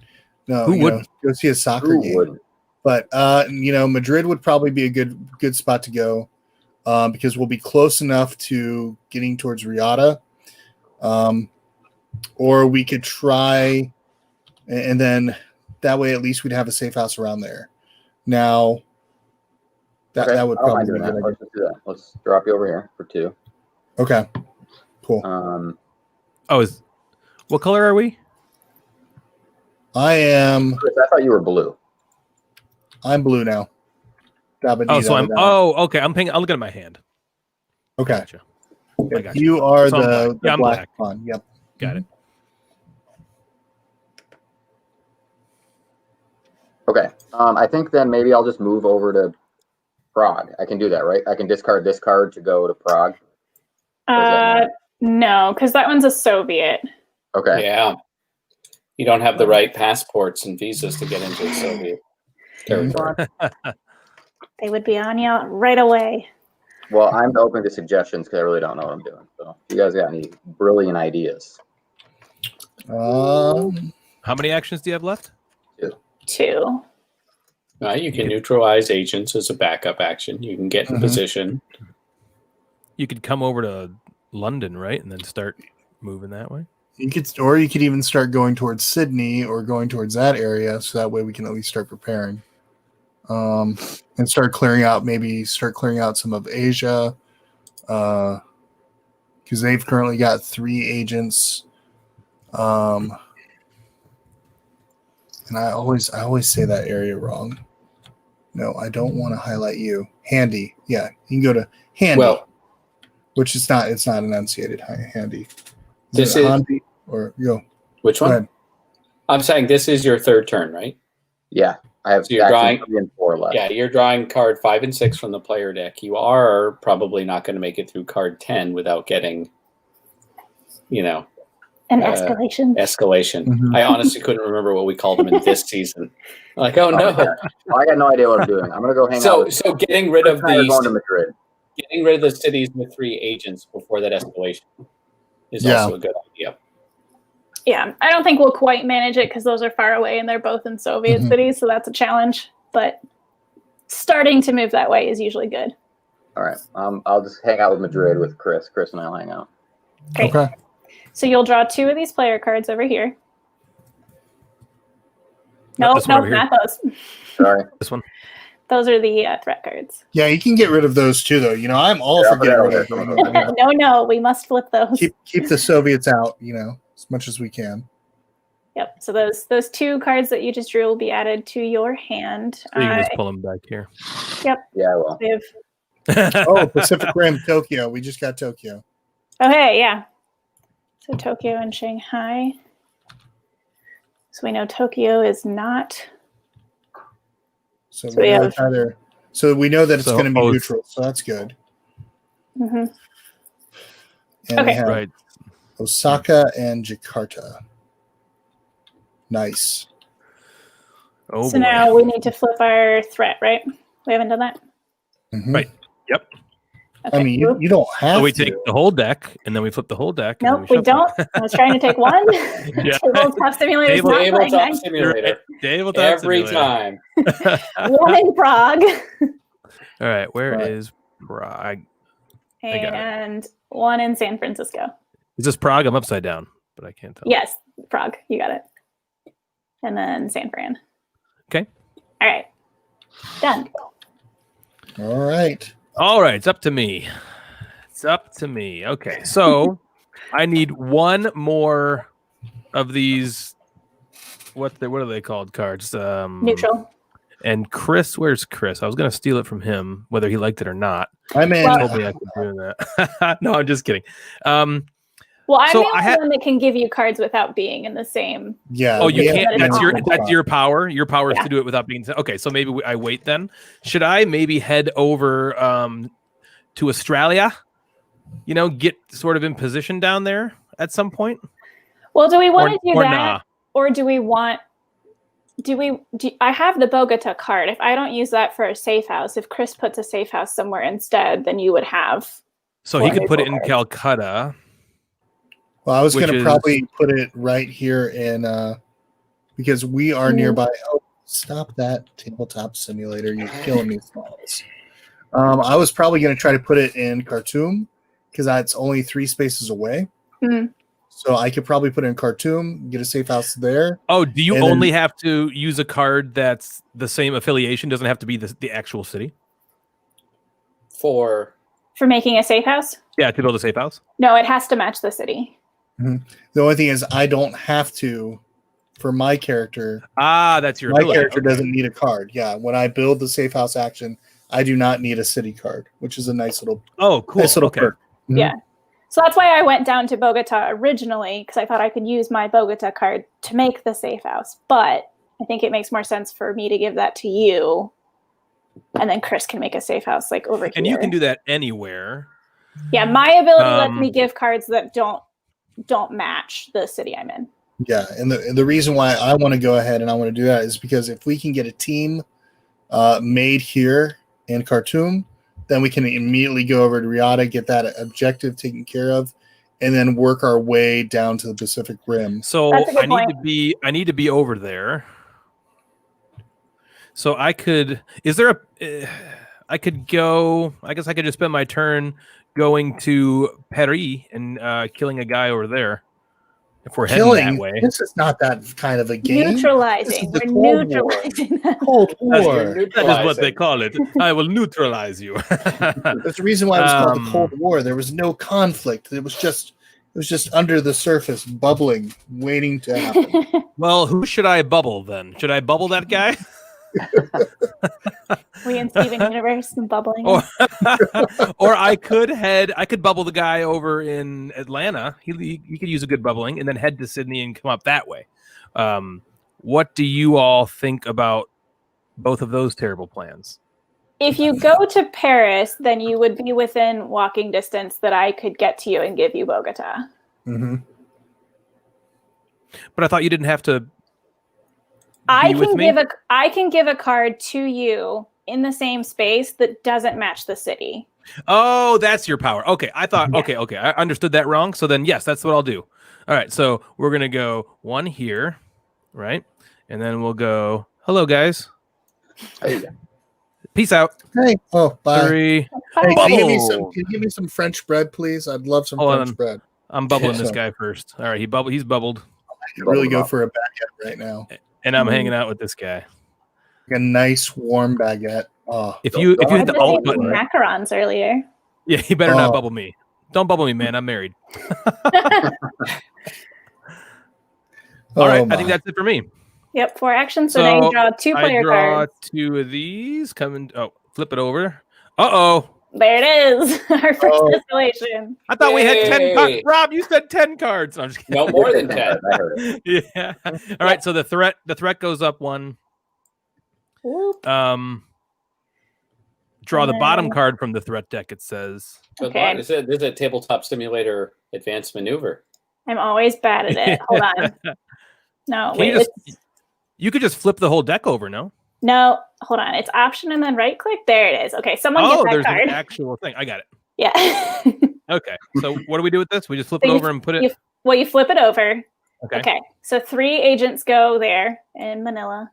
Speaker 1: No,
Speaker 4: Who
Speaker 1: you
Speaker 4: wouldn't?
Speaker 1: know, go see a soccer
Speaker 11: Who
Speaker 1: game.
Speaker 11: wouldn't?
Speaker 1: But you know, Madrid would probably be a good spot to go because we'll be close enough to getting towards Riyadh. Or we could try, and then that way at least we'd have a safe house around there. Now, that would
Speaker 11: I don't
Speaker 1: probably
Speaker 11: mind
Speaker 1: be
Speaker 11: doing
Speaker 1: a
Speaker 11: that.
Speaker 1: good
Speaker 11: Let's just do that. Let's drop you over here for 2.
Speaker 1: idea. Okay, cool.
Speaker 4: What color are we?
Speaker 1: I am.
Speaker 11: Chris, I thought you were blue.
Speaker 1: I'm blue now.
Speaker 4: Okay. I'm looking at my hand.
Speaker 1: Okay.
Speaker 4: Gotcha. I got
Speaker 1: You are
Speaker 4: So I'm
Speaker 1: the
Speaker 4: black. Yeah, I'm
Speaker 1: black
Speaker 4: black.
Speaker 1: pawn. Yep.
Speaker 4: Got it.
Speaker 11: Okay. I think then maybe I'll just move over to Prague. I can do that, right? I can discard this card to go to Prague.
Speaker 9: No, because that one's a Soviet.
Speaker 11: Okay.
Speaker 10: Yeah. You don't have the right passports and visas to get into the Soviet territory.
Speaker 9: They would be on you right away.
Speaker 11: Well, I'm open to suggestions because I really don't know what I'm doing. So if you guys got any brilliant ideas.
Speaker 4: How many actions do you have left?
Speaker 9: 2.
Speaker 10: You can neutralize agents as a backup action. You can get in position.
Speaker 4: You could come over to London, right, and then start moving that way.
Speaker 1: You could even start going towards Sydney or going towards that area, so that way we can at least start preparing, and start clearing out some of Asia, because they've currently got 3 agents. And I always say that area wrong. No, I don't want to highlight you. Handy, yeah, you can go to Handy.
Speaker 10: Well,
Speaker 1: which is not enunciated. Handy.
Speaker 10: This is
Speaker 1: Handy or yo.
Speaker 10: Which one? I'm saying this is your 3rd turn, right?
Speaker 11: Yeah, I have.
Speaker 10: So you're drawing
Speaker 11: 3 and 4 left.
Speaker 10: Yeah, you're drawing card 5 and 6 from the player deck. You are probably not going to make it through card 10 without getting,
Speaker 9: An escalation.
Speaker 10: Escalation.
Speaker 1: Mm-hmm.
Speaker 10: I honestly couldn't remember what we called them in this season. Like, oh no!
Speaker 11: I got no idea what I'm doing. I'm gonna go hang out.
Speaker 10: So getting rid of
Speaker 11: going to Madrid.
Speaker 10: Getting rid of the cities with 3 agents before that escalation is also a good idea.
Speaker 9: Yeah, I don't think we'll quite manage it because those are far away and they're both in Soviet cities, so that's a challenge. But starting to move that way is usually good.
Speaker 11: All right. I'll just hang out with Madrid with Chris. Chris and I'll hang out.
Speaker 9: Great. Okay. So you'll draw 2 of these player cards over here. No, not those.
Speaker 11: Sorry.
Speaker 4: This one.
Speaker 9: Those are the threat cards.
Speaker 1: Yeah, you can get rid of those too, though. I'm all for getting rid of them.
Speaker 9: No, we must flip those.
Speaker 1: Keep the Soviets out, as much as we can.
Speaker 9: Yep. So those 2 cards that you just drew will be added to your hand.
Speaker 4: So you can just pull them back here.
Speaker 9: Yep.
Speaker 11: Yeah, I will.
Speaker 1: Pacific Rim, Tokyo. We just got Tokyo.
Speaker 9: Okay, yeah. So Tokyo and Shanghai. So we know Tokyo is not.
Speaker 1: So we know that it's going to be neutral. So that's good.
Speaker 9: Mm-hmm.
Speaker 1: And we have Osaka and Jakarta. Nice.
Speaker 9: So now we need to flip our threat, right? We haven't done that?
Speaker 1: Mm-hmm.
Speaker 4: Right. Yep.
Speaker 9: Okay.
Speaker 1: I mean, you don't have
Speaker 4: we
Speaker 1: to.
Speaker 4: take the whole deck, and then we flip the whole deck.
Speaker 9: Nope, we don't. I was trying to take one. Tabletop Simulator is not playing.
Speaker 10: Tabletop Simulator. Every time.
Speaker 9: One in Prague.
Speaker 4: All right, where is Prague?
Speaker 9: And one in San Francisco.
Speaker 4: Is this Prague? I'm upside down, but I can't tell.
Speaker 9: Yes, Prague. You got it. And then San Fran.
Speaker 4: Okay.
Speaker 9: All right. Done.
Speaker 1: All right.
Speaker 4: It's up to me. Okay, so I need one more of these. What are they called? Cards.
Speaker 9: Neutral.
Speaker 4: And Chris, where's Chris? I was gonna steal it from him, whether he liked it or not.
Speaker 1: I mean,
Speaker 4: he told me I could do that. No, I'm just kidding.
Speaker 9: Well, I'm the only one that can give you cards without being in the same.
Speaker 1: Yeah.
Speaker 4: Oh, you can't. That's your power. Your power is to do it without being. Okay, so maybe I wait then. Should I maybe head over to Australia? Get sort of in position down there at some point.
Speaker 9: Well, do we want to do that,
Speaker 4: nah?
Speaker 9: Or do we want? I have the Bogota card. If I don't use that for a safe house, if Chris puts a safe house somewhere instead, then you would have.
Speaker 4: So he could put it in Calcutta.
Speaker 1: Well, I was going to probably put it right here in because we are nearby. Oh, stop that tabletop simulator! You're killing me, Smalls. I was probably going to try to put it in Khartoum because that's only 3 spaces away. So I could probably put it in Khartoum, get a safe house there.
Speaker 4: Oh, do you only have to use a card that's the same affiliation? Doesn't have to be the actual city?
Speaker 10: For
Speaker 9: making a safe house?
Speaker 4: Yeah, to build a safe house?
Speaker 9: No, it has to match the city.
Speaker 1: The only thing is I don't have to for my character.
Speaker 4: That's your
Speaker 1: My character doesn't need a card. Yeah, when I build the safe house action, I do not need a city card, which is a nice little
Speaker 4: cool.
Speaker 1: Nice little perk.
Speaker 9: Yeah. So that's why I went down to Bogota originally, because I thought I could use my Bogota card to make the safe house. But I think it makes more sense for me to give that to you, and then Chris can make a safe house like over here.
Speaker 4: And you can do that anywhere.
Speaker 9: Yeah, my ability lets me give cards that don't match the city I'm in.
Speaker 1: Yeah, and the reason why I want to go ahead and I want to do that is because if we can get a team made here in Khartoum, then we can immediately go over to Riyadh, get that objective taken care of, and then work our way down to the Pacific Rim.
Speaker 4: So I need to be over there. So I could. Is there a? I could go. I guess I could just spend my turn going to Paris and killing a guy over there. If we're heading that way,
Speaker 1: this is not that kind of a game.
Speaker 9: Neutralizing. We're neutralizing.
Speaker 1: Cold War.
Speaker 4: That is what they call it. I will neutralize you.
Speaker 1: That's the reason why it was called the Cold War. There was no conflict. It was just under the surface, bubbling, waiting to happen.
Speaker 4: Well, who should I bubble then? Should I bubble that guy?
Speaker 9: We in Steven Universe and bubbling.
Speaker 4: Or I could bubble the guy over in Atlanta. He could use a good bubbling and then head to Sydney and come up that way. What do you all think about both of those terrible plans?
Speaker 9: If you go to Paris, then you would be within walking distance that I could get to you and give you Bogota.
Speaker 1: Mm-hmm.
Speaker 4: But I thought you didn't have to.
Speaker 9: I can give a card to you in the same space that doesn't match the city.
Speaker 4: Oh, that's your power. Okay, I thought. Yeah. Okay, I understood that wrong. So then, yes, that's what I'll do. All right, so we're gonna go one here, right, and then we'll go. Hello, guys.
Speaker 11: Hey.
Speaker 4: Peace out.
Speaker 1: Hey. Oh, bye.
Speaker 4: 3.
Speaker 1: Hey, can you give me some French bread, please? I'd love some French bread.
Speaker 4: I'm bubbling this guy first. All right, he's bubbled.
Speaker 1: I could really go for a baguette right now.
Speaker 4: And I'm hanging out with this guy.
Speaker 1: A nice warm baguette. Oh,
Speaker 4: if you hit the alt button,
Speaker 9: macarons earlier.
Speaker 4: Yeah, you better not bubble me. Don't bubble me, man. I'm married. All right, I think that's it for me.
Speaker 9: Yep, 4 actions. So now you draw 2 player cards.
Speaker 4: I draw 2 of these. Flip it over. Uh-oh.
Speaker 9: There it is. Our first escalation.
Speaker 4: I thought we had 10 cards. Rob, you said 10 cards. No, I'm just kidding.
Speaker 10: No, more than 10.
Speaker 4: Yeah. All right, so the threat goes up 1.
Speaker 9: Whoop.
Speaker 4: Draw the bottom card from the threat deck, it says.
Speaker 10: Okay. There's a tabletop simulator advanced maneuver.
Speaker 9: I'm always bad at it. Hold on. No, wait.
Speaker 4: You could just flip the whole deck over, no?
Speaker 9: No, hold on. It's option and then right click. There it is. Okay, someone get that
Speaker 4: there's
Speaker 9: card.
Speaker 4: An actual thing. I got it.
Speaker 9: Yeah.
Speaker 4: Okay. So what do we do with this? We just flip it over and put it.
Speaker 9: You flip it over.
Speaker 4: Okay.
Speaker 9: So 3 agents go there in Manila.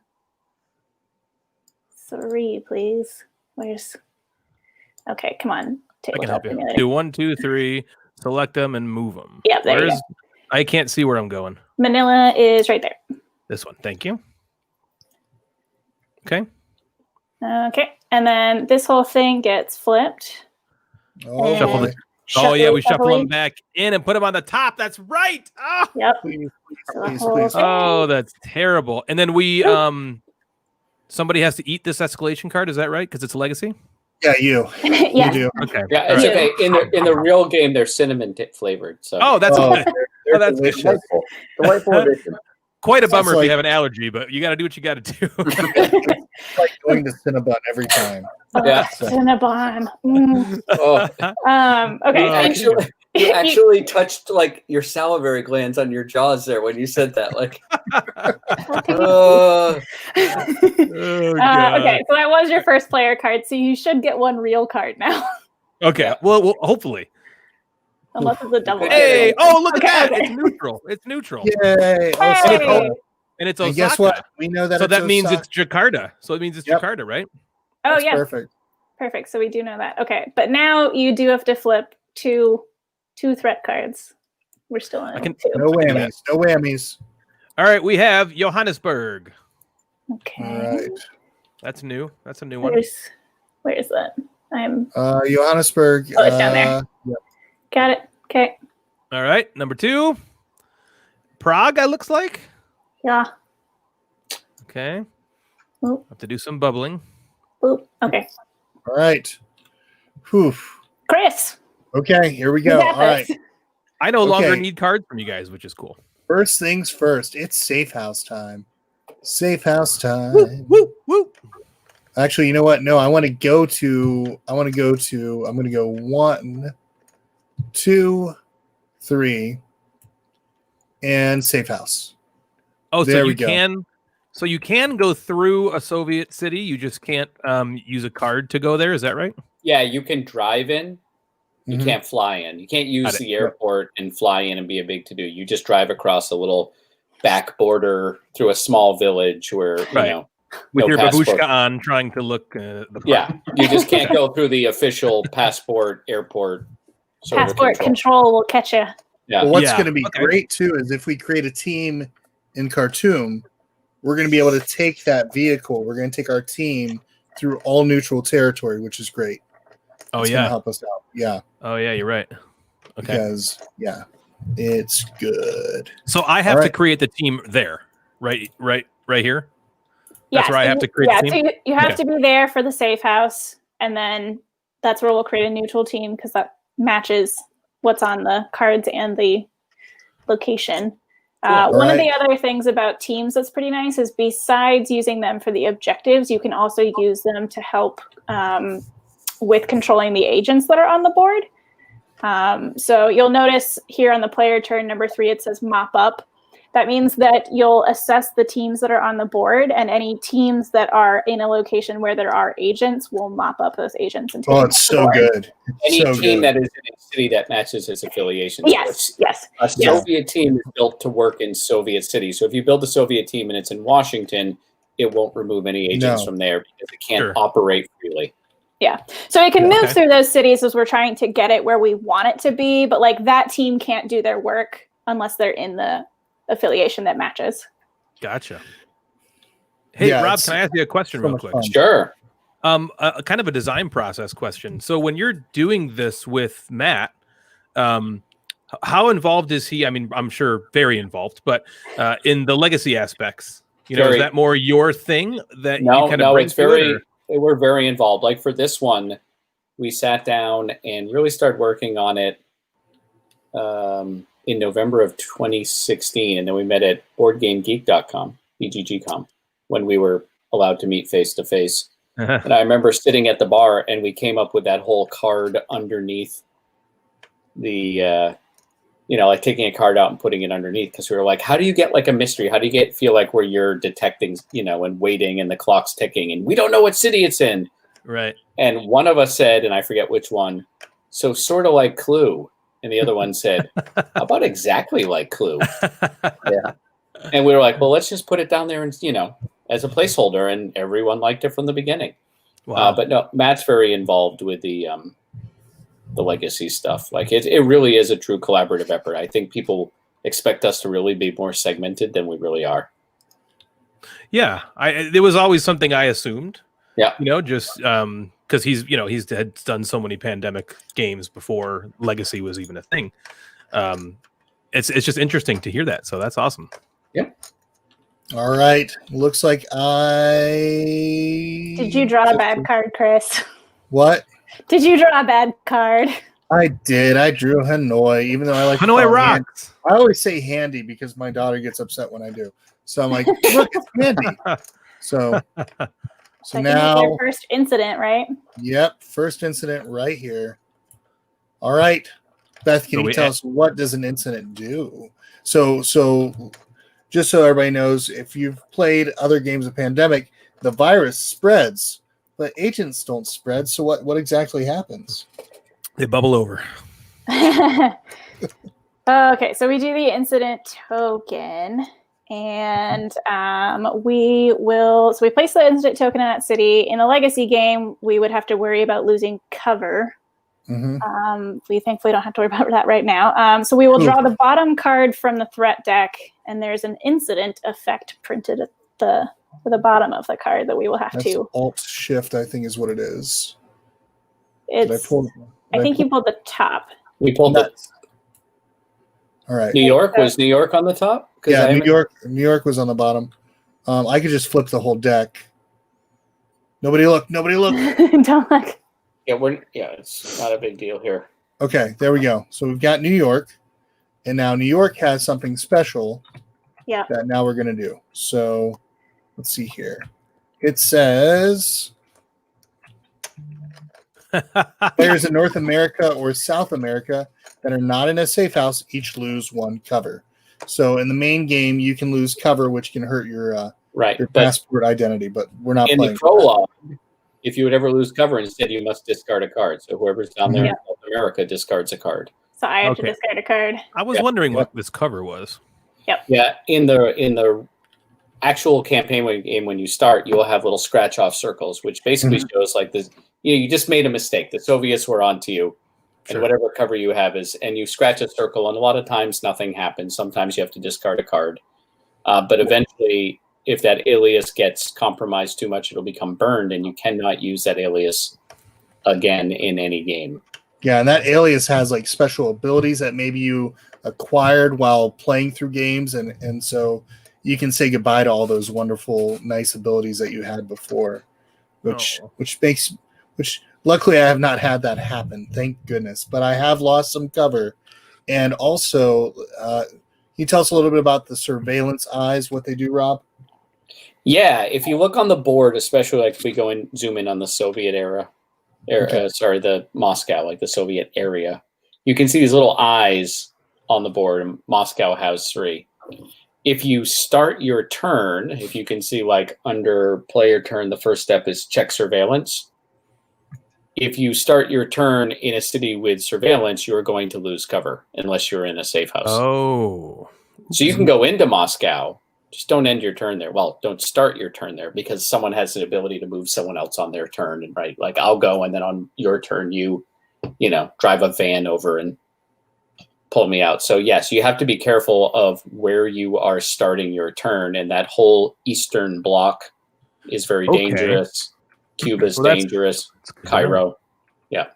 Speaker 9: 3, please. Okay, come on.
Speaker 4: I can help you. Do 1, 2, 3. Select them and move them.
Speaker 9: Yeah, there you go.
Speaker 4: I can't see where I'm going.
Speaker 9: Manila is right there.
Speaker 4: This one. Thank you. Okay.
Speaker 9: Okay, and then this whole thing gets flipped.
Speaker 1: Oh,
Speaker 4: yeah, we shuffle them back in and put them on the top. That's right. Oh,
Speaker 9: yep.
Speaker 1: Please.
Speaker 4: Oh, that's terrible. And then we somebody has to eat this escalation card. Is that right? Because it's a legacy.
Speaker 1: Yeah, you.
Speaker 9: Yeah.
Speaker 1: You do.
Speaker 4: Okay.
Speaker 10: Yeah, it's okay. In the real game, they're cinnamon flavored. So.
Speaker 4: Oh, that's that's
Speaker 11: delicious. Delightful addition.
Speaker 4: Quite a bummer if you have an allergy, but you got to do what you got to do.
Speaker 1: It's like going to Cinnabon every time.
Speaker 10: Yeah.
Speaker 9: Cinnabon. Okay.
Speaker 10: You actually touched like your salivary glands on your jaws there when you said that. Like,
Speaker 9: okay, so that was your first player card, so you should get 1 real card now.
Speaker 4: Okay, well, hopefully.
Speaker 9: Unless it's a double.
Speaker 4: Hey! Oh, look at that! Okay. It's neutral. It's neutral.
Speaker 1: Yay!
Speaker 9: Hey.
Speaker 4: And it's
Speaker 1: And
Speaker 4: Osaka.
Speaker 1: guess what? We know that
Speaker 4: So
Speaker 1: it's
Speaker 4: that means
Speaker 1: Osaka.
Speaker 4: it's Jakarta. So it means it's
Speaker 1: Yep.
Speaker 4: Jakarta, right?
Speaker 9: Oh
Speaker 1: That's
Speaker 9: yeah,
Speaker 1: perfect.
Speaker 9: perfect. So we do know that. Okay, but now you do have to flip two threat cards. We're still in two.
Speaker 1: No whammies. No whammies.
Speaker 4: All right, we have Johannesburg.
Speaker 9: Okay.
Speaker 1: All right.
Speaker 4: That's new. That's a new one.
Speaker 9: Where is that?
Speaker 1: Johannesburg.
Speaker 9: Oh, it's down there.
Speaker 1: Yep.
Speaker 9: Got it. Okay.
Speaker 4: All right, number 2. Prague, it looks like.
Speaker 9: Yeah.
Speaker 4: Okay.
Speaker 9: Oop.
Speaker 4: Have to do some bubbling.
Speaker 9: Oop. Okay.
Speaker 1: All right. Whew.
Speaker 9: Chris.
Speaker 1: Okay, here we
Speaker 9: you
Speaker 1: go.
Speaker 9: got
Speaker 1: All right.
Speaker 9: this.
Speaker 4: I no longer
Speaker 1: Okay.
Speaker 4: need cards from you guys, which is cool.
Speaker 1: First things first. It's safe house time. Safe house time.
Speaker 4: Woo, woo.
Speaker 1: Actually, you know what? No, I'm going to go 1, 2, 3, and safe house.
Speaker 4: Oh,
Speaker 1: There
Speaker 4: so
Speaker 1: we
Speaker 4: you
Speaker 1: go.
Speaker 4: can. So you can go through a Soviet city. You just can't use a card to go there. Is that right?
Speaker 10: Yeah, you can drive in. You
Speaker 1: Mhm.
Speaker 10: can't fly in. You can't use
Speaker 4: Got it.
Speaker 10: the airport and fly in and be a big to do. You just drive across a little back border through a small village where
Speaker 4: Right.
Speaker 10: you know
Speaker 4: With
Speaker 10: no
Speaker 4: your
Speaker 10: passport.
Speaker 4: babushka on, trying to look the part.
Speaker 10: Yeah, you just can't go through the official passport airport. server
Speaker 9: Passport control will catch you.
Speaker 10: Yeah.
Speaker 1: Well, what's
Speaker 4: Yeah.
Speaker 1: going to be
Speaker 4: Okay.
Speaker 1: great too is if we create a team in Khartoum, we're going to be able to take that vehicle. We're going to take our team through all neutral territory, which is great.
Speaker 4: Oh
Speaker 1: It's going to
Speaker 4: yeah.
Speaker 1: help us out. Yeah,
Speaker 4: Oh yeah. You're right. Okay.
Speaker 1: because it's good.
Speaker 4: So I have
Speaker 1: All
Speaker 4: to
Speaker 1: right.
Speaker 4: create the team there, right here. That's
Speaker 9: Yes,
Speaker 4: where I have to create
Speaker 9: Yeah,
Speaker 4: the
Speaker 9: so
Speaker 4: team?
Speaker 9: you have
Speaker 4: Okay.
Speaker 9: to be there for the safe house, and then that's where we'll create a neutral team because that matches what's on the cards and the location.
Speaker 1: Cool.
Speaker 9: One of
Speaker 1: Alright.
Speaker 9: the other things about teams that's pretty nice is besides using them for the objectives, you can also use them to help with controlling the agents that are on the board. So you'll notice here on the player turn number 3, it says mop up. That means that you'll assess the teams that are on the board, and any teams that are in a location where there are agents will mop up those agents. And take
Speaker 1: Oh,
Speaker 9: them
Speaker 1: it's
Speaker 9: off the
Speaker 1: so
Speaker 9: board.
Speaker 1: good. It's
Speaker 10: Any
Speaker 1: so
Speaker 10: team
Speaker 1: good.
Speaker 10: that is in a city that matches its affiliation. So
Speaker 9: Yes, yes.
Speaker 10: a Soviet team is built to work in Soviet cities. So if you build a Soviet team and it's in Washington, it won't remove any agents
Speaker 1: No.
Speaker 10: from there because it can't
Speaker 4: Sure.
Speaker 10: operate freely.
Speaker 9: Yeah. So it can move
Speaker 4: Okay.
Speaker 9: through those cities as we're trying to get it where we want it to be, but like that team can't do their work unless they're in the affiliation that matches.
Speaker 4: Gotcha. Hey,
Speaker 1: Yeah,
Speaker 4: Rob,
Speaker 1: it's
Speaker 4: can I ask you a question
Speaker 1: so
Speaker 4: real
Speaker 1: much
Speaker 4: quick?
Speaker 1: fun.
Speaker 10: Sure.
Speaker 4: Kind of a design process question. So when you're doing this with Matt, how involved is he? I mean, I'm sure very involved, but in the legacy aspects, is
Speaker 10: Very.
Speaker 4: that more your thing that you
Speaker 10: No,
Speaker 4: kind of
Speaker 10: no,
Speaker 4: bring
Speaker 10: it's
Speaker 4: to it,
Speaker 10: very.
Speaker 4: or-
Speaker 10: We're very involved. Like for this one, we sat down and really started working on it in November of 2016, and then we met at BoardGameGeek.com, BGG.com, when we were allowed to meet face to face. And I remember sitting at the bar, and we came up with that whole card underneath the, like taking a card out and putting it underneath, because we were like, how do you get like a mystery? How do you feel like where you're detecting, and waiting, and the clock's ticking, and we don't know what city it's in.
Speaker 4: Right.
Speaker 10: And one of us said, and I forget which one, so sort of like Clue. And the other one said, how about exactly like Clue?
Speaker 11: Yeah.
Speaker 10: And we were like, well, let's just put it down there and, as a placeholder. And everyone liked it from the beginning.
Speaker 4: Wow.
Speaker 10: But no, Matt's very involved with the legacy stuff. Like it really is a true collaborative effort. I think people expect us to really be more segmented than we really are.
Speaker 4: Yeah, it was always something I assumed.
Speaker 10: Yeah.
Speaker 4: Just because he's had done so many pandemic games before Legacy was even a thing. It's just interesting to hear that. So that's awesome.
Speaker 10: Yep.
Speaker 1: All right. Looks like
Speaker 9: Did you draw a bad card, Chris?
Speaker 1: What?
Speaker 9: Did you draw a bad card?
Speaker 1: I did. I drew Hanoi, even though I like to
Speaker 4: Hanoi
Speaker 1: call it hand-
Speaker 4: rocks.
Speaker 1: I always say handy because my daughter gets upset when I do. So I'm like, look, it's handy. So
Speaker 9: That
Speaker 1: now,
Speaker 9: can be their first incident, right?
Speaker 1: yep, first incident right here. All right, Beth, can
Speaker 4: So
Speaker 1: you
Speaker 4: we
Speaker 1: tell
Speaker 4: a-
Speaker 1: us what does an incident do? So just so everybody knows, if you've played other games of Pandemic, the virus spreads, but agents don't spread. So what exactly happens?
Speaker 4: They bubble over.
Speaker 9: Okay, so we do the incident token, And we place the instant token in that city. In a legacy game, we would have to worry about losing cover. We thankfully don't have to worry about that right now. So we will draw the bottom card from the threat deck, and there's an incident effect printed at the bottom of the card that we will have to.
Speaker 1: Alt Shift, I think, is what it is.
Speaker 9: I think you pulled the top.
Speaker 10: We pulled the.
Speaker 1: All right.
Speaker 10: New York was New York on the top.
Speaker 1: Yeah, New York was on the bottom. I could just flip the whole deck. Nobody look. Nobody look.
Speaker 9: Don't look.
Speaker 10: Yeah, it's not a big deal here.
Speaker 1: Okay, there we go. So we've got New York, and now New York has something special.
Speaker 9: Yeah.
Speaker 1: That now we're gonna do. So let's see here. It says players in North America or South America that are not in a safe house each lose 1 cover. So in the main game, you can lose cover, which can hurt your your passport identity. But we're not
Speaker 10: in
Speaker 1: playing
Speaker 10: the prologue. If you would ever lose cover, instead you must discard a card. So whoever's down there in South America discards a card.
Speaker 9: So I have to discard a card.
Speaker 4: I was wondering what this cover was.
Speaker 9: Yep.
Speaker 10: Yeah, in the actual campaign game, when you start, you will have little scratch off circles, which basically shows like this. You just made a mistake. The Soviets were onto you, and whatever cover you have is, and you scratch a circle, and a lot of times nothing happens. Sometimes you have to discard a card, but eventually, if that alias gets compromised too much, it'll become burned, and you cannot use that alias again in any game.
Speaker 1: Yeah, and that alias has like special abilities that maybe you acquired while playing through games, and so you can say goodbye to all those wonderful, nice abilities that you had before, which luckily I have not had that happen, thank goodness. But I have lost some cover, and also, can you tell us a little bit about the surveillance eyes, what they do, Rob?
Speaker 10: Yeah, if you look on the board, especially like if we go and zoom in on the Soviet era, the Moscow, like the Soviet area, you can see these little eyes on the board, and Moscow has 3. If you start your turn, if you can see like under player turn, the first step is check surveillance. If you start your turn in a city with surveillance, you're going to lose cover unless you're in a safe house.
Speaker 4: Oh.
Speaker 10: So you can go into Moscow. Just don't end your turn there. Well, don't start your turn there because someone has the ability to move someone else on their turn. And right, like I'll go, and then on your turn, you drive a van over and pull me out. So yes, you have to be careful of where you are starting your turn. And that whole Eastern bloc is very dangerous. Cuba's dangerous. Cairo. Yeah.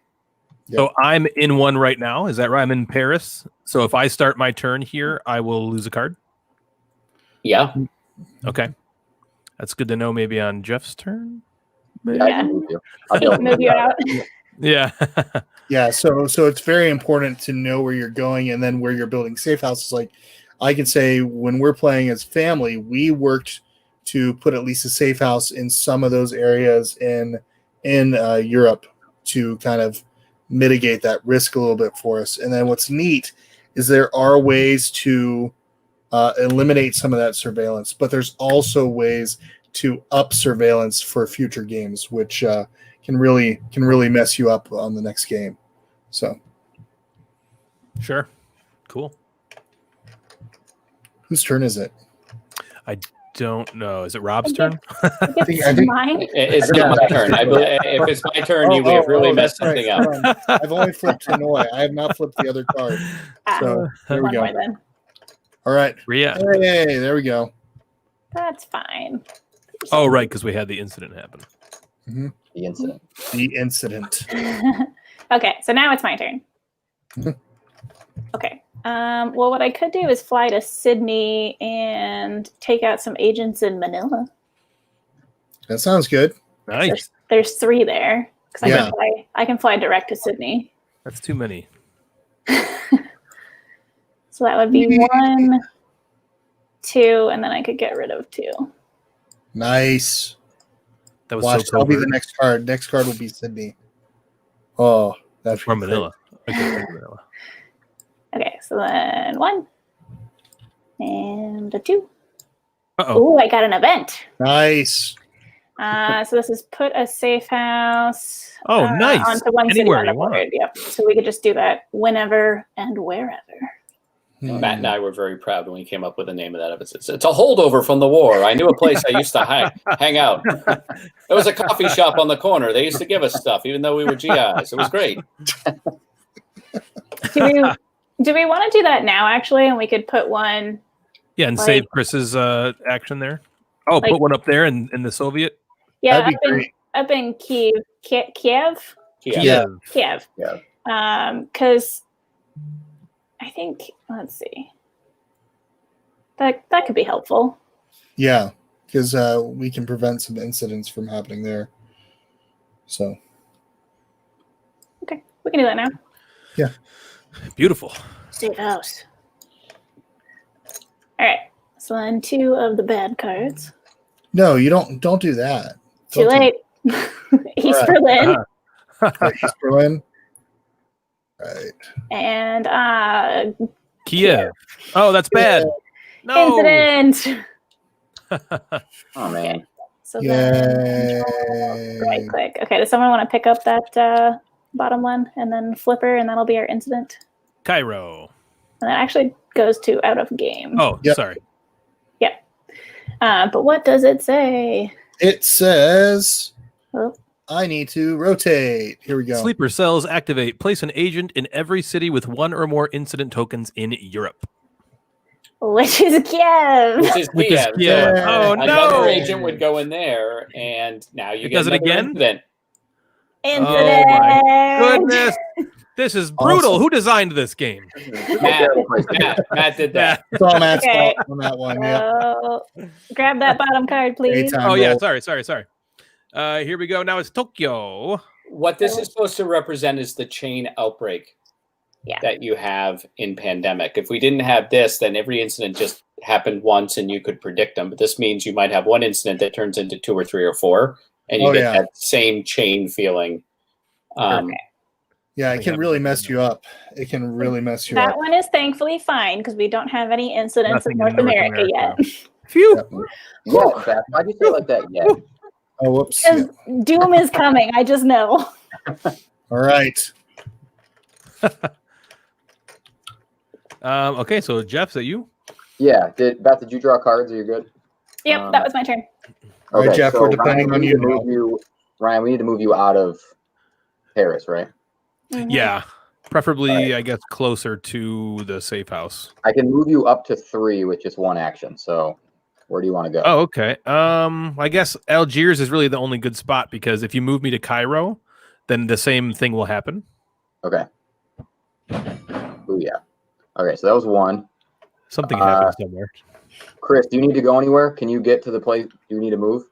Speaker 4: So I'm in one right now. Is that right? I'm in Paris. So if I start my turn here, I will lose a card.
Speaker 10: Yeah.
Speaker 4: Okay. That's good to know. Maybe on Jeff's turn.
Speaker 11: Maybe. Yeah,
Speaker 9: I'll move you out.
Speaker 4: Yeah.
Speaker 1: Yeah. So it's very important to know where you're going and then where you're building safe houses. Like I can say when we're playing as family, we worked to put at least a safe house in some of those areas in Europe to kind of mitigate that risk a little bit for us. And then what's neat is there are ways to eliminate some of that surveillance, but there's also ways to up surveillance for future games, which can really mess you up on the next game. So,
Speaker 4: sure, cool.
Speaker 10: Whose turn is it?
Speaker 4: I don't know. Is it Rob's turn?
Speaker 1: I think
Speaker 9: mine.
Speaker 10: It's not my turn. If it's my turn, we have really messed something up.
Speaker 1: I've only flipped Hanoi. I have not flipped the other card. So there we go.
Speaker 9: More then.
Speaker 1: All right.
Speaker 4: Ria.
Speaker 1: Hey, there we go.
Speaker 9: That's fine.
Speaker 4: Oh, right, because we had the incident happen.
Speaker 1: Mm-hmm.
Speaker 11: The incident.
Speaker 9: Okay, so now it's my turn. Okay. Well, what I could do is fly to Sydney and take out some agents in Manila.
Speaker 1: That sounds good.
Speaker 4: Nice.
Speaker 9: There's 3 there because I can fly direct to Sydney.
Speaker 4: That's too many.
Speaker 9: So that would be 1, 2, and then I could get rid of 2.
Speaker 1: Nice.
Speaker 4: That was
Speaker 1: Watch,
Speaker 4: so
Speaker 1: that'll be
Speaker 4: covert.
Speaker 1: the next card. Next card will be Sydney. Oh, that's
Speaker 4: From Manila. Okay, from Manila.
Speaker 9: Okay, so then 1 and a 2.
Speaker 4: Uh-oh.
Speaker 9: Ooh, I got an event.
Speaker 1: Nice.
Speaker 9: So this is put a safe house.
Speaker 4: Oh, nice.
Speaker 9: Onto one city
Speaker 4: Anywhere
Speaker 9: on the
Speaker 4: you want.
Speaker 9: board. Yep. So we could just do that whenever and wherever.
Speaker 10: Matt and I were very proud when we came up with the name of that episode. It's a holdover from the war. I knew a place I used to hang out. There was a coffee shop on the corner. They used to give us stuff, even though we were GIs. It was great.
Speaker 9: Do we want to do that now, actually? And we could put one.
Speaker 4: Yeah, and save Chris's action there. Oh, put one up there in the Soviet.
Speaker 9: Yeah, up in Kiev. Kiev. Because I think, let's see, that could be helpful.
Speaker 1: Yeah, because we can prevent some incidents from happening there. So.
Speaker 9: Okay, we can do that now.
Speaker 1: Yeah.
Speaker 4: Beautiful.
Speaker 9: Safe house. All right. So then 2 of the bad cards.
Speaker 1: No, you don't do that.
Speaker 9: Too late. East Berlin.
Speaker 1: East Berlin. Right.
Speaker 9: And
Speaker 4: Kiev. Oh, that's bad. No.
Speaker 9: Incident.
Speaker 11: Oh man.
Speaker 9: So then right click. Okay, does someone want to pick up that bottom one and then flipper, and that'll be our incident?
Speaker 4: Cairo.
Speaker 9: And that actually goes to out of game.
Speaker 4: Oh, sorry.
Speaker 9: Yep. But what does it say?
Speaker 1: It says I need to rotate. Here we go.
Speaker 4: Sleeper cells activate. Place an agent in every city with 1 or more incident tokens in Europe.
Speaker 9: Which is Kiev.
Speaker 10: Which is Kiev.
Speaker 4: Oh, no.
Speaker 10: Another agent would go in there, and now you get
Speaker 4: does it again?
Speaker 10: Incident.
Speaker 4: Oh, my goodness. This is brutal.
Speaker 1: Awesome.
Speaker 4: Who designed this game?
Speaker 10: Matt did that.
Speaker 1: It's all Matt's
Speaker 9: Okay.
Speaker 1: fault on that one. Yeah.
Speaker 9: Grab that bottom card, please.
Speaker 1: Daytime
Speaker 4: Oh, yeah.
Speaker 1: roll.
Speaker 4: Sorry. Here we go. Now it's Tokyo.
Speaker 10: What this is supposed to represent is the chain outbreak that you have in pandemic. If we didn't have this, then every incident just happened once and you could predict them. But this means you might have one incident that turns into 2 or 3 or 4, and you get that same chain feeling.
Speaker 1: Yeah, it can really mess you up. It can really mess you
Speaker 9: That
Speaker 1: up.
Speaker 9: one is thankfully fine because we don't have any incidents in North America yet.
Speaker 4: Phew.
Speaker 11: Yeah, Beth, why'd you say it like that? Yeah.
Speaker 1: Oh, whoops.
Speaker 9: Because doom is coming. I just know.
Speaker 1: All right.
Speaker 4: Okay, so Jeff, is that you?
Speaker 11: Yeah. Beth, did you draw cards? Are you good?
Speaker 9: Yep, that was my turn.
Speaker 1: All right, Jeff, we're depending
Speaker 11: Ryan,
Speaker 1: on
Speaker 11: we
Speaker 1: you
Speaker 11: need to
Speaker 1: now.
Speaker 11: move you. Ryan, we need to move you out of Paris, right?
Speaker 4: Yeah. Preferably, I guess, closer to the safe house.
Speaker 11: I can move you up to 3 with just 1 action. So where do you want to go?
Speaker 4: Oh, okay. I guess Algiers is really the only good spot because if you move me to Cairo, then the same thing will happen.
Speaker 11: Okay. Oh yeah. Okay, so that was 1.
Speaker 4: Something happened somewhere.
Speaker 11: Chris, do you need to go anywhere? Can you get to the place? Do you need to move?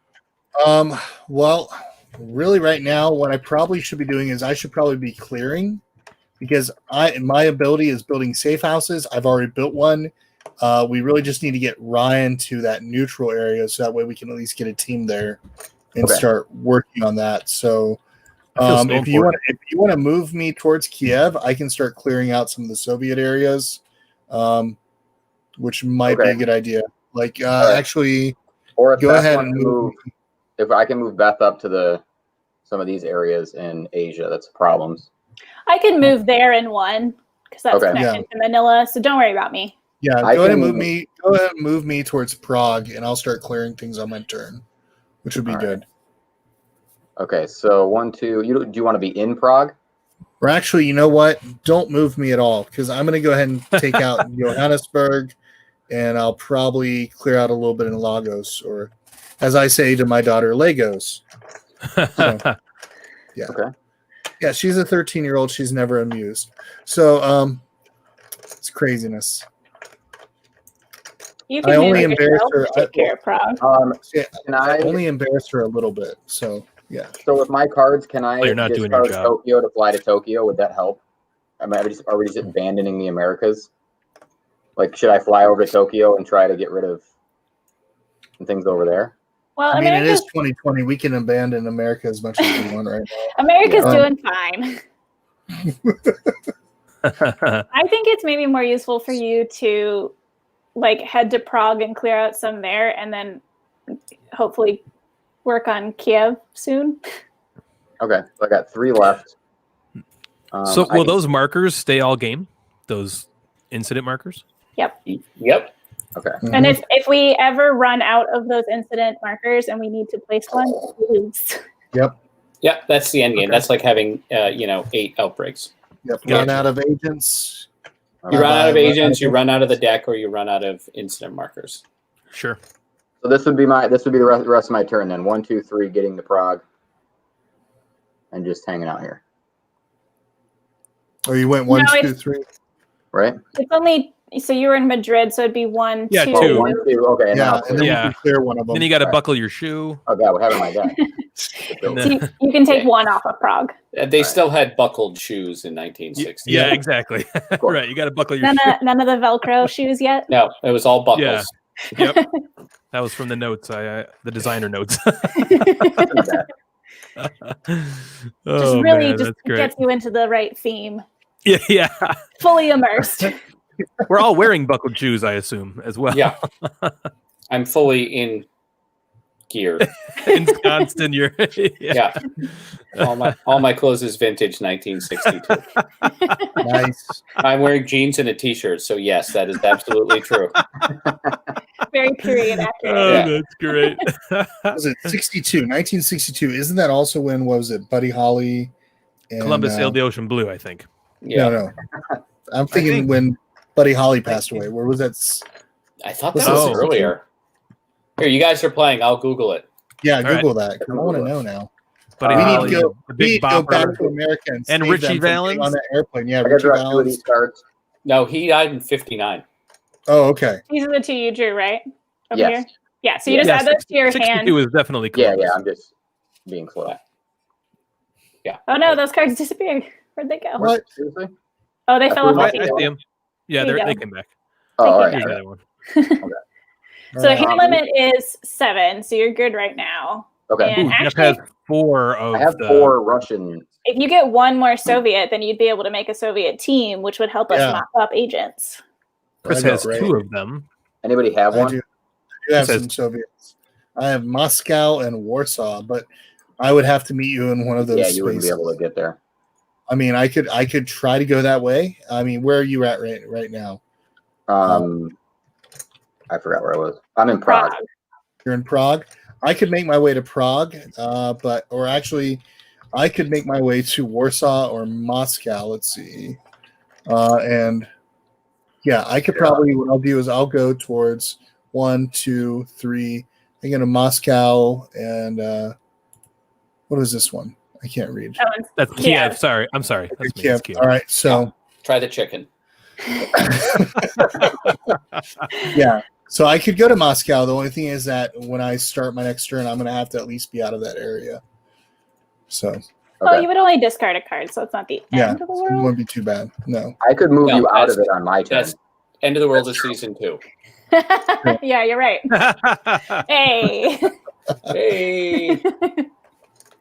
Speaker 1: Well, really right now, what I probably should be doing is I should probably be clearing because my ability is building safe houses. I've already built one. We really just need to get Ryan to that neutral area so that way we can at least get a team there and start working on that. So if you want to move me towards Kiev, I can start clearing out some of the Soviet areas, which might be a good idea. Like actually,
Speaker 11: or if
Speaker 1: go
Speaker 11: Beth
Speaker 1: ahead
Speaker 11: wants
Speaker 1: and
Speaker 11: to
Speaker 1: move.
Speaker 11: If I can move Beth up to some of these areas in Asia, that's problems.
Speaker 9: I can move there in 1 because that's connected to Manila. So don't worry about me.
Speaker 1: Yeah, go ahead and move me. Go ahead and move me towards Prague, and I'll start clearing things on my turn, which would be good.
Speaker 11: Okay, so 1, 2. Do you want to be in Prague?
Speaker 1: Or actually, you know what? Don't move me at all because I'm going to go ahead and take out Johannesburg, and I'll probably clear out a little bit in Lagos, or as I say to my daughter, Legos. So, yeah.
Speaker 11: Okay.
Speaker 1: Yeah, she's a 13-year-old. She's never amused. So it's craziness.
Speaker 9: You can
Speaker 1: I only
Speaker 9: move
Speaker 1: embarrass
Speaker 9: yourself
Speaker 1: her.
Speaker 9: to take care of Prague.
Speaker 1: I only embarrass her a little bit. So yeah.
Speaker 11: So with my cards, can I
Speaker 4: you're not doing your
Speaker 11: discard
Speaker 4: job.
Speaker 11: Tokyo to fly to Tokyo? Would that help? Are we just abandoning the Americas? Like, should I fly over to Tokyo and try to get rid of some things over there?
Speaker 9: Well,
Speaker 1: I mean, it is 2020. We can abandon America as much as we want right now.
Speaker 9: America's doing fine. I think it's maybe more useful for you to head to Prague and clear out some there, and then hopefully work on Kiev soon.
Speaker 11: Okay, so I got 3 left.
Speaker 4: So will those markers stay all game? Those incident markers?
Speaker 9: Yep.
Speaker 10: Yep.
Speaker 11: Okay.
Speaker 9: And if we ever run out of those incident markers and we need to place one, we lose.
Speaker 1: Yep.
Speaker 10: Yep. That's the end game.
Speaker 1: Okay.
Speaker 10: That's like having 8 outbreaks.
Speaker 1: Yep.
Speaker 10: Yeah.
Speaker 1: Run out of agents.
Speaker 10: You run out of agents, you
Speaker 1: of
Speaker 10: run out of the deck, or you run out of incident markers.
Speaker 4: Sure.
Speaker 11: So this would be the rest of my turn then. 1, 2, 3, getting to Prague, and just hanging out here.
Speaker 1: Or you went 1,
Speaker 9: No,
Speaker 1: 2, 3.
Speaker 11: Right?
Speaker 9: It's only so you were in Madrid, so it'd be 1,
Speaker 4: Yeah,
Speaker 9: 2.
Speaker 11: Oh,
Speaker 4: 2.
Speaker 11: 1, 2. Okay. And
Speaker 1: Yeah, and then
Speaker 4: Yeah.
Speaker 1: you can clear one of them.
Speaker 4: Then you got to
Speaker 11: Right.
Speaker 4: buckle your shoe.
Speaker 11: oh God, we're having my guy.
Speaker 4: And
Speaker 9: So
Speaker 4: then,
Speaker 9: you can take one off of Prague.
Speaker 10: They still had buckled shoes in 1960.
Speaker 4: yeah, exactly.
Speaker 11: course.
Speaker 4: Right. You got to buckle your
Speaker 9: None
Speaker 4: shoe.
Speaker 9: of, none of the Velcro shoes yet.
Speaker 10: No, it was all buckles.
Speaker 4: Yeah. Yep. That was from the notes. The designer notes.
Speaker 9: Just really just gets you into the right theme.
Speaker 4: Yeah, yeah.
Speaker 9: Fully immersed.
Speaker 4: We're all wearing buckled shoes, I assume, as well.
Speaker 10: Yeah. I'm fully in gear.
Speaker 4: Ensconced in your
Speaker 10: Yeah. All my clothes is vintage 1962.
Speaker 1: Nice.
Speaker 10: I'm wearing jeans and a t-shirt, so yes, that is absolutely true.
Speaker 9: Very period accurate.
Speaker 4: Oh,
Speaker 10: Yeah.
Speaker 4: that's great.
Speaker 1: Was it 62? 1962. Isn't that also when, what was it, Buddy Holly? And,
Speaker 4: Columbus sailed the ocean blue, I think.
Speaker 10: Yeah.
Speaker 1: No. I'm thinking when Buddy Holly passed away. Where was that?
Speaker 10: I thought
Speaker 1: Was
Speaker 10: that was
Speaker 4: it-
Speaker 10: earlier. Here, you guys are playing. I'll Google it.
Speaker 1: Yeah,
Speaker 4: right.
Speaker 1: Google that. 'Cause I want to know now.
Speaker 4: Buddy
Speaker 1: We need
Speaker 4: Holly,
Speaker 1: to go,
Speaker 4: the
Speaker 1: we
Speaker 4: big
Speaker 1: need to go back
Speaker 4: bopper.
Speaker 1: to America and
Speaker 4: And
Speaker 1: save
Speaker 4: Richie
Speaker 1: them from getting
Speaker 4: Valens?
Speaker 1: on that airplane. Yeah,
Speaker 11: I got
Speaker 1: Richie
Speaker 11: to draw 2 of
Speaker 1: Valens.
Speaker 11: these cards.
Speaker 10: No, he died in 59.
Speaker 1: Oh, okay.
Speaker 9: These are the 2 you drew, right? Over
Speaker 11: Yes.
Speaker 9: here? Yeah, so you just
Speaker 4: Yeah,
Speaker 9: add those to your
Speaker 4: 62
Speaker 9: hand.
Speaker 4: is definitely
Speaker 11: Yeah,
Speaker 4: Columbus.
Speaker 11: yeah. I'm just being slow.
Speaker 10: Yeah.
Speaker 9: Oh no, those cards disappeared. Where'd they go?
Speaker 1: What?
Speaker 11: Seriously?
Speaker 9: Oh, they fell off
Speaker 4: I
Speaker 9: the
Speaker 4: see
Speaker 9: table.
Speaker 4: them. Yeah,
Speaker 9: There you
Speaker 4: they
Speaker 9: go.
Speaker 4: came back.
Speaker 11: Oh, all
Speaker 9: Thank
Speaker 11: right.
Speaker 4: Here's the
Speaker 11: all
Speaker 4: other
Speaker 11: right.
Speaker 4: one.
Speaker 9: So the hand
Speaker 11: Um,
Speaker 9: limit is 7, so you're good right now.
Speaker 11: Okay.
Speaker 9: And
Speaker 4: Ooh, Jeff
Speaker 9: actually,
Speaker 4: has 4 of
Speaker 11: I have
Speaker 4: the
Speaker 11: 4 Russian.
Speaker 9: if you get one more Soviet, then you'd be able to make a Soviet team, which would help us
Speaker 1: Yeah.
Speaker 9: mop up agents.
Speaker 4: Chris
Speaker 1: I know,
Speaker 4: has
Speaker 1: right?
Speaker 4: 2 of them.
Speaker 11: Anybody have
Speaker 1: I
Speaker 11: one?
Speaker 1: do. I do have
Speaker 4: Says-
Speaker 1: some Soviets. I have Moscow and Warsaw, but I would have to meet you in one of those
Speaker 11: Yeah, you wouldn't be
Speaker 1: spaces.
Speaker 11: able to get there.
Speaker 1: I mean, I could try to go that way. I mean, where are you at right now?
Speaker 11: I forgot where I was. I'm in Prague.
Speaker 1: You're in Prague. I could make my way to Prague, or actually, I could make my way to Warsaw or Moscow. Let's see, and yeah, I could probably. What I'll do is I'll go towards 1, 2, 3. I go to Moscow and what is this one? I can't read.
Speaker 9: That one's
Speaker 4: That's
Speaker 9: Kiev.
Speaker 4: Kiev. Sorry. I'm sorry. That's me.
Speaker 1: Kiev.
Speaker 4: It's Kiev.
Speaker 1: All right, so
Speaker 10: Try the chicken.
Speaker 1: yeah. So I could go to Moscow. The only thing is that when I start my next turn, I'm going to have to at least be out of that area. So
Speaker 9: Oh, you would only discard a card, so it's not the
Speaker 1: yeah,
Speaker 9: end of the
Speaker 1: it
Speaker 9: world.
Speaker 1: wouldn't be too bad. No.
Speaker 11: I could move
Speaker 10: No,
Speaker 11: you out
Speaker 10: that's-
Speaker 11: of it on my turn.
Speaker 10: That's end of the world is season 2.
Speaker 9: Yeah, you're right. Hey.
Speaker 10: Hey.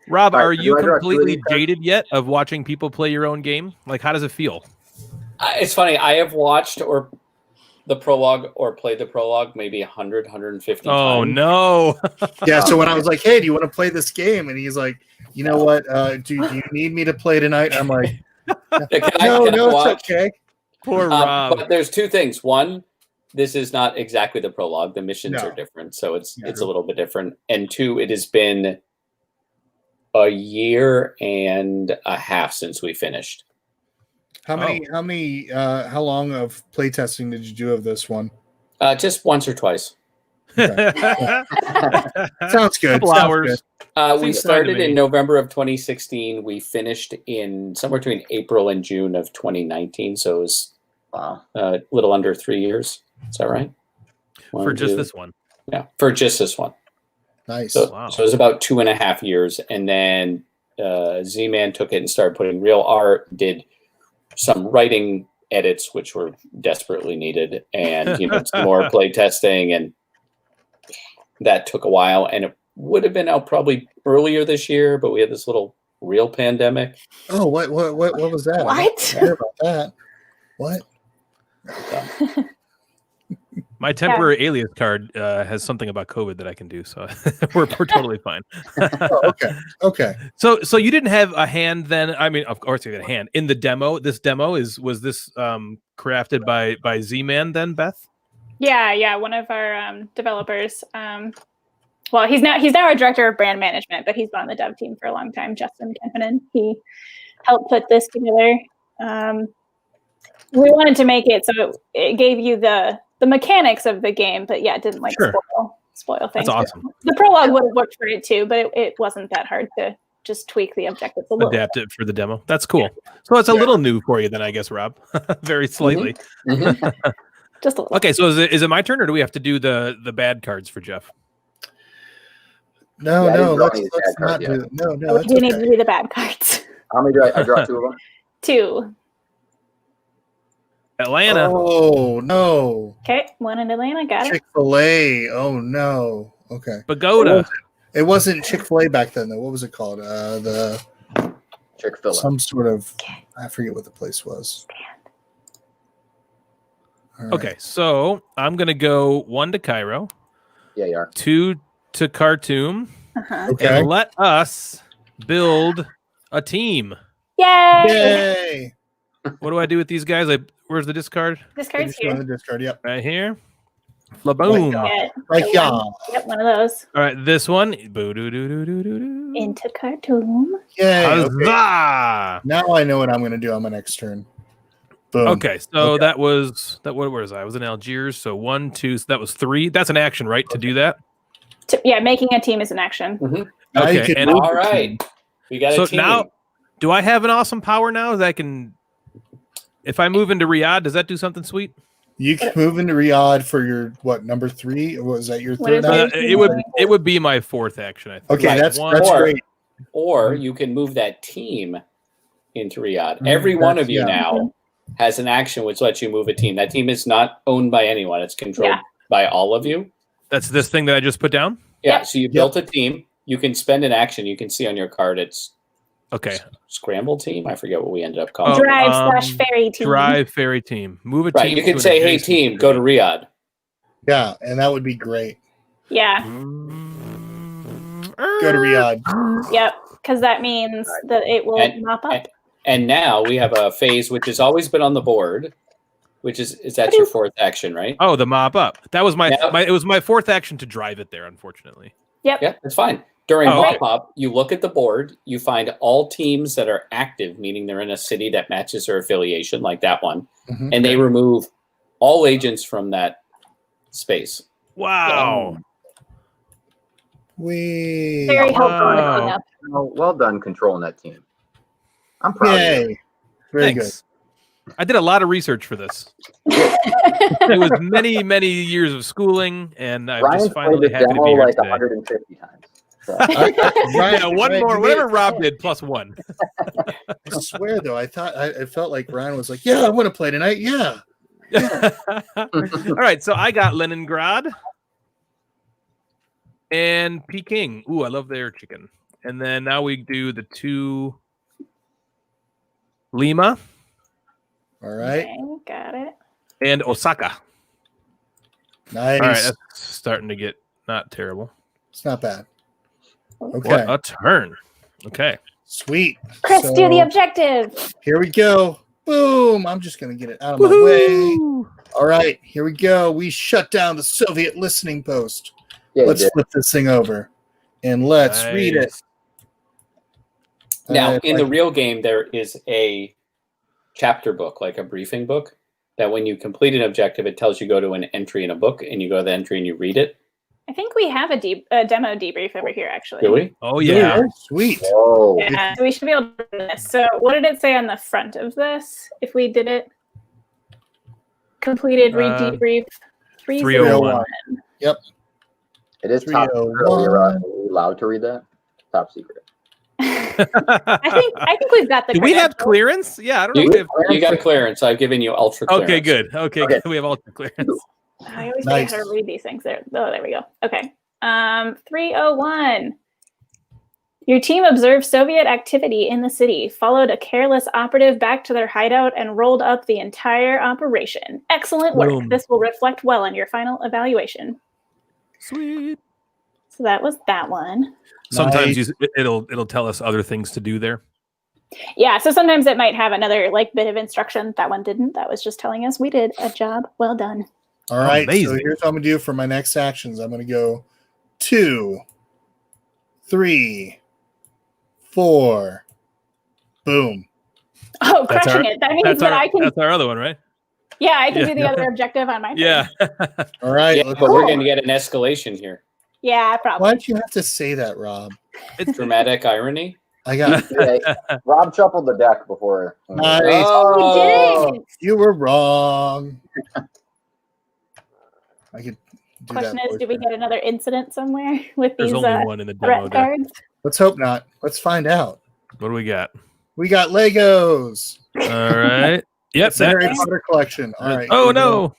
Speaker 4: Rob,
Speaker 11: All right,
Speaker 4: are
Speaker 11: so
Speaker 4: you
Speaker 11: do I draw 2 of
Speaker 4: completely
Speaker 11: these cards?
Speaker 4: jaded yet of watching people play your own game? Like, how does it feel?
Speaker 10: It's funny. I have watched or the prologue or played the prologue maybe 100, 150
Speaker 4: Oh,
Speaker 10: times.
Speaker 4: no.
Speaker 1: Yeah. So when I was like, "Hey, do you want to play this game?" and he's like, "You know what? Do you need me to play tonight?" I'm like,
Speaker 10: Can I
Speaker 1: "No, it's
Speaker 10: watch?
Speaker 1: okay."
Speaker 4: Poor Rob.
Speaker 10: But there's 2 things. One, this is not exactly the prologue. The missions
Speaker 1: No.
Speaker 10: are different, so it's
Speaker 1: Yeah.
Speaker 10: a little bit different. And 2, it has been a year and a half since we finished.
Speaker 1: How long of playtesting did you do of this one?
Speaker 10: Just once or twice.
Speaker 1: Sounds good.
Speaker 4: Couple
Speaker 1: Sounds
Speaker 4: hours.
Speaker 1: good.
Speaker 10: We
Speaker 4: Seems fine to
Speaker 10: started
Speaker 4: me.
Speaker 10: in November of 2016. We finished in somewhere between April and June of 2019. So it was a little under 3 years. Is that right?
Speaker 4: For just this one.
Speaker 10: Yeah, for just this one.
Speaker 1: Nice.
Speaker 10: So,
Speaker 4: Wow.
Speaker 10: so it was about 2.5 years. And then Z-Man took it and started putting real art, did some writing edits, which were desperately needed, and some more play testing. And that took a while. And it would have been out probably earlier this year, but we had this little real pandemic.
Speaker 1: Oh, what was that? I
Speaker 9: What?
Speaker 1: didn't hear about that. What?
Speaker 4: My temporary alias card has something about COVID that I can do, so we're totally fine.
Speaker 1: Oh, okay.
Speaker 4: So you didn't have a hand then? I mean, of course you had a hand in the demo. This demo was this crafted by Z-Man then, Beth?
Speaker 9: Yeah. One of our developers. Well, he's now our director of brand management, but he's been on the dev team for a long time. Justin Kempinen. He helped put this together. We wanted to make it so it gave you the mechanics of the game, but yeah, it didn't spoil things.
Speaker 4: That's awesome.
Speaker 9: The prologue would have worked for it too, but it wasn't that hard to just tweak the objectives a little.
Speaker 4: Adapt it for the demo. That's cool. So it's a little new for you then, I guess, Rob. Very slightly.
Speaker 9: Just a little.
Speaker 4: Okay, so is it my turn, or do we have to do the bad cards for Jeff?
Speaker 1: No, let's not do it. No,
Speaker 9: We do need to do the bad cards.
Speaker 11: How many do I draw 2 of them?
Speaker 9: 2.
Speaker 4: Atlanta.
Speaker 1: Oh no.
Speaker 9: Okay, 1 in Atlanta. Got it.
Speaker 1: Chick-fil-A. Oh no. Okay.
Speaker 4: Pagoda.
Speaker 1: It wasn't Chick-fil-A back then though. What was it called? The
Speaker 11: Chick-fil-A.
Speaker 1: some sort of I forget what the place was. All right.
Speaker 4: Okay, so I'm gonna go 1 to Cairo.
Speaker 11: Yeah, you are.
Speaker 4: 2 to Khartoum.
Speaker 1: Okay.
Speaker 4: And let us build a team.
Speaker 9: Yay!
Speaker 1: Yay!
Speaker 4: What do I do with these guys? Where's the discard?
Speaker 9: This card's here.
Speaker 1: The discard. Yep.
Speaker 4: Right here. Laboom.
Speaker 1: Right here.
Speaker 9: Yep, one of those.
Speaker 4: All right, this one. Boo-doo-doo-doo-doo-doo-doo.
Speaker 9: Into Khartoum.
Speaker 1: Yay!
Speaker 4: Huzzah!
Speaker 1: Now I know what I'm going to do on my next turn. Boom.
Speaker 4: Okay, so that was that. Where was I? I was in Algiers. So 1, 2. So that was 3. That's an action, right? To do that.
Speaker 9: Yeah, making a team is an action.
Speaker 1: Now you
Speaker 4: Okay,
Speaker 1: can
Speaker 4: and
Speaker 1: move
Speaker 10: All
Speaker 1: the
Speaker 10: right.
Speaker 1: team.
Speaker 10: We got
Speaker 4: so
Speaker 10: a team.
Speaker 4: now, do I have an awesome power now that I can? If I move into Riyadh, does that do something sweet?
Speaker 1: You can move into Riyadh for your number 3? Or was that your
Speaker 9: What
Speaker 1: third?
Speaker 9: is it?
Speaker 1: action?
Speaker 4: It would be my 4th action. I think.
Speaker 1: Okay,
Speaker 10: Right.
Speaker 1: that's
Speaker 10: Or-
Speaker 1: great.
Speaker 10: Or you can move that team into Riyadh. Every one of you
Speaker 1: yeah.
Speaker 10: now has an action which lets you move a team. That team is not owned by anyone. It's controlled by all of you.
Speaker 4: That's this thing that I just put down.
Speaker 10: Yeah,
Speaker 9: Yep.
Speaker 10: so you built a team. You can spend an action. You can see on your card it's
Speaker 4: Okay.
Speaker 10: Scramble Team. I forget what we ended up calling it.
Speaker 9: Drive/ferry team.
Speaker 4: Drive ferry team. Move a
Speaker 10: Right,
Speaker 4: team.
Speaker 10: you can
Speaker 4: to
Speaker 10: say,
Speaker 4: an
Speaker 10: hey,
Speaker 4: adjacent
Speaker 10: team, go to Riyadh.
Speaker 1: Yeah, and that would be great.
Speaker 9: Yeah.
Speaker 1: Go to Riyadh.
Speaker 9: Yep. Because that means that it will mop up.
Speaker 10: And now we have a phase which has always been on the board, which is that your 4th action, right?
Speaker 4: Oh, the mop up. That was
Speaker 10: Now-
Speaker 4: it was my 4th action to drive it there, unfortunately.
Speaker 9: Yep.
Speaker 10: Yeah, that's fine. During
Speaker 4: Oh, okay.
Speaker 10: mop up, you look at the board, you find all teams that are active, meaning they're in a city that matches their affiliation, like that one,
Speaker 1: Mhm.
Speaker 10: and they remove all agents from that space.
Speaker 4: Wow.
Speaker 1: We
Speaker 9: Very helpful in the
Speaker 4: Wow.
Speaker 9: cleanup.
Speaker 11: Well done controlling that team. I'm proud of you.
Speaker 1: Yay. Very
Speaker 4: Thanks. I did a lot of research for this. It was many, many years of schooling, and I'm
Speaker 11: Ryan
Speaker 4: just
Speaker 11: played
Speaker 4: finally
Speaker 11: the
Speaker 4: happy to
Speaker 11: demo
Speaker 4: be here
Speaker 11: like
Speaker 4: today.
Speaker 11: 150 times. So.
Speaker 4: Yeah, one more, whatever Rob did, plus 1.
Speaker 1: I swear though, I felt like Ryan was like, "Yeah, I want to play tonight." Yeah.
Speaker 4: All right, so I got Leningrad and Peking. Ooh, I love their chicken. And then now we do the 2 Lima
Speaker 1: All right.
Speaker 9: Okay, got it.
Speaker 4: and Osaka.
Speaker 1: Nice.
Speaker 4: All right, that's starting to get not terrible.
Speaker 1: It's not bad. Okay.
Speaker 4: What a turn. Okay.
Speaker 1: Sweet.
Speaker 9: Chris,
Speaker 1: So,
Speaker 9: do the objective.
Speaker 1: Here we go. Boom. I'm just going to get it out of my way. All right. Here we go. We shut down the Soviet listening post.
Speaker 11: Yeah,
Speaker 1: Let's flip this thing over and let's read it.
Speaker 10: Now,
Speaker 1: if
Speaker 10: in
Speaker 1: I-
Speaker 10: the real game, there is a chapter book, like a briefing book, that when you complete an objective, it tells you go to an entry in a book, and you go to the entry and you read it.
Speaker 9: I think we have a demo debrief over here, actually.
Speaker 10: Do we?
Speaker 4: Oh, yeah.
Speaker 1: Sweet.
Speaker 11: Whoa.
Speaker 9: Yeah, so we should be able to do this. So what did it say on the front of this? If we did it, completed read debrief
Speaker 4: 301.
Speaker 1: Yep.
Speaker 11: It is top secret. Are we allowed to read that? Top secret.
Speaker 9: I think we've got the.
Speaker 4: Do we have
Speaker 9: credentials.
Speaker 4: clearance? Yeah, I don't know. if we have
Speaker 10: You got clearance. I've given you ultra clearance.
Speaker 4: Okay, good. Okay, good. We have ultra clearance.
Speaker 9: I always
Speaker 1: Nice.
Speaker 9: forget how to read these things. There we go. Okay. 301. Your team observed Soviet activity in the city, followed a careless operative back to their hideout, and rolled up the entire operation. Excellent work.
Speaker 4: Boom.
Speaker 9: This will reflect well on your final evaluation.
Speaker 4: Sweet.
Speaker 9: So that was that one.
Speaker 4: Sometimes
Speaker 1: Nice.
Speaker 4: it'll tell us other things to do there.
Speaker 9: Yeah, so sometimes it might have another bit of instruction. That one didn't. That was just telling us we did a job well done.
Speaker 1: All right. So
Speaker 4: Amazing.
Speaker 1: here's what I'm going to do for my next actions. I'm going to go 2, 3, 4. Boom.
Speaker 9: Oh,
Speaker 4: That's
Speaker 9: crushing it. That means that I can.
Speaker 4: That's our other one, right?
Speaker 9: Yeah, I can
Speaker 4: Yeah.
Speaker 9: do the other objective on my turn.
Speaker 4: Yeah.
Speaker 1: All right.
Speaker 10: Yeah,
Speaker 1: let's
Speaker 10: but we're
Speaker 1: go.
Speaker 10: going to get an escalation here.
Speaker 9: Yeah, probably.
Speaker 1: Why'd you have to say that, Rob?
Speaker 4: It's
Speaker 10: Dramatic irony.
Speaker 1: I got
Speaker 11: Yeah, Rob shuffled the deck before.
Speaker 1: nice.
Speaker 9: Oh, you didn't.
Speaker 1: You were wrong. I could do
Speaker 9: Question
Speaker 1: that.
Speaker 9: is, do we get another incident somewhere with
Speaker 4: There's
Speaker 9: these
Speaker 4: only one in the demo
Speaker 9: threat
Speaker 4: deck.
Speaker 9: cards?
Speaker 1: Let's hope not. Let's find out.
Speaker 4: What do we got?
Speaker 1: We got Legos.
Speaker 4: All right. Yep.
Speaker 1: It's the Harry
Speaker 4: that's-
Speaker 1: Potter collection. All right.
Speaker 4: Oh
Speaker 1: here we go.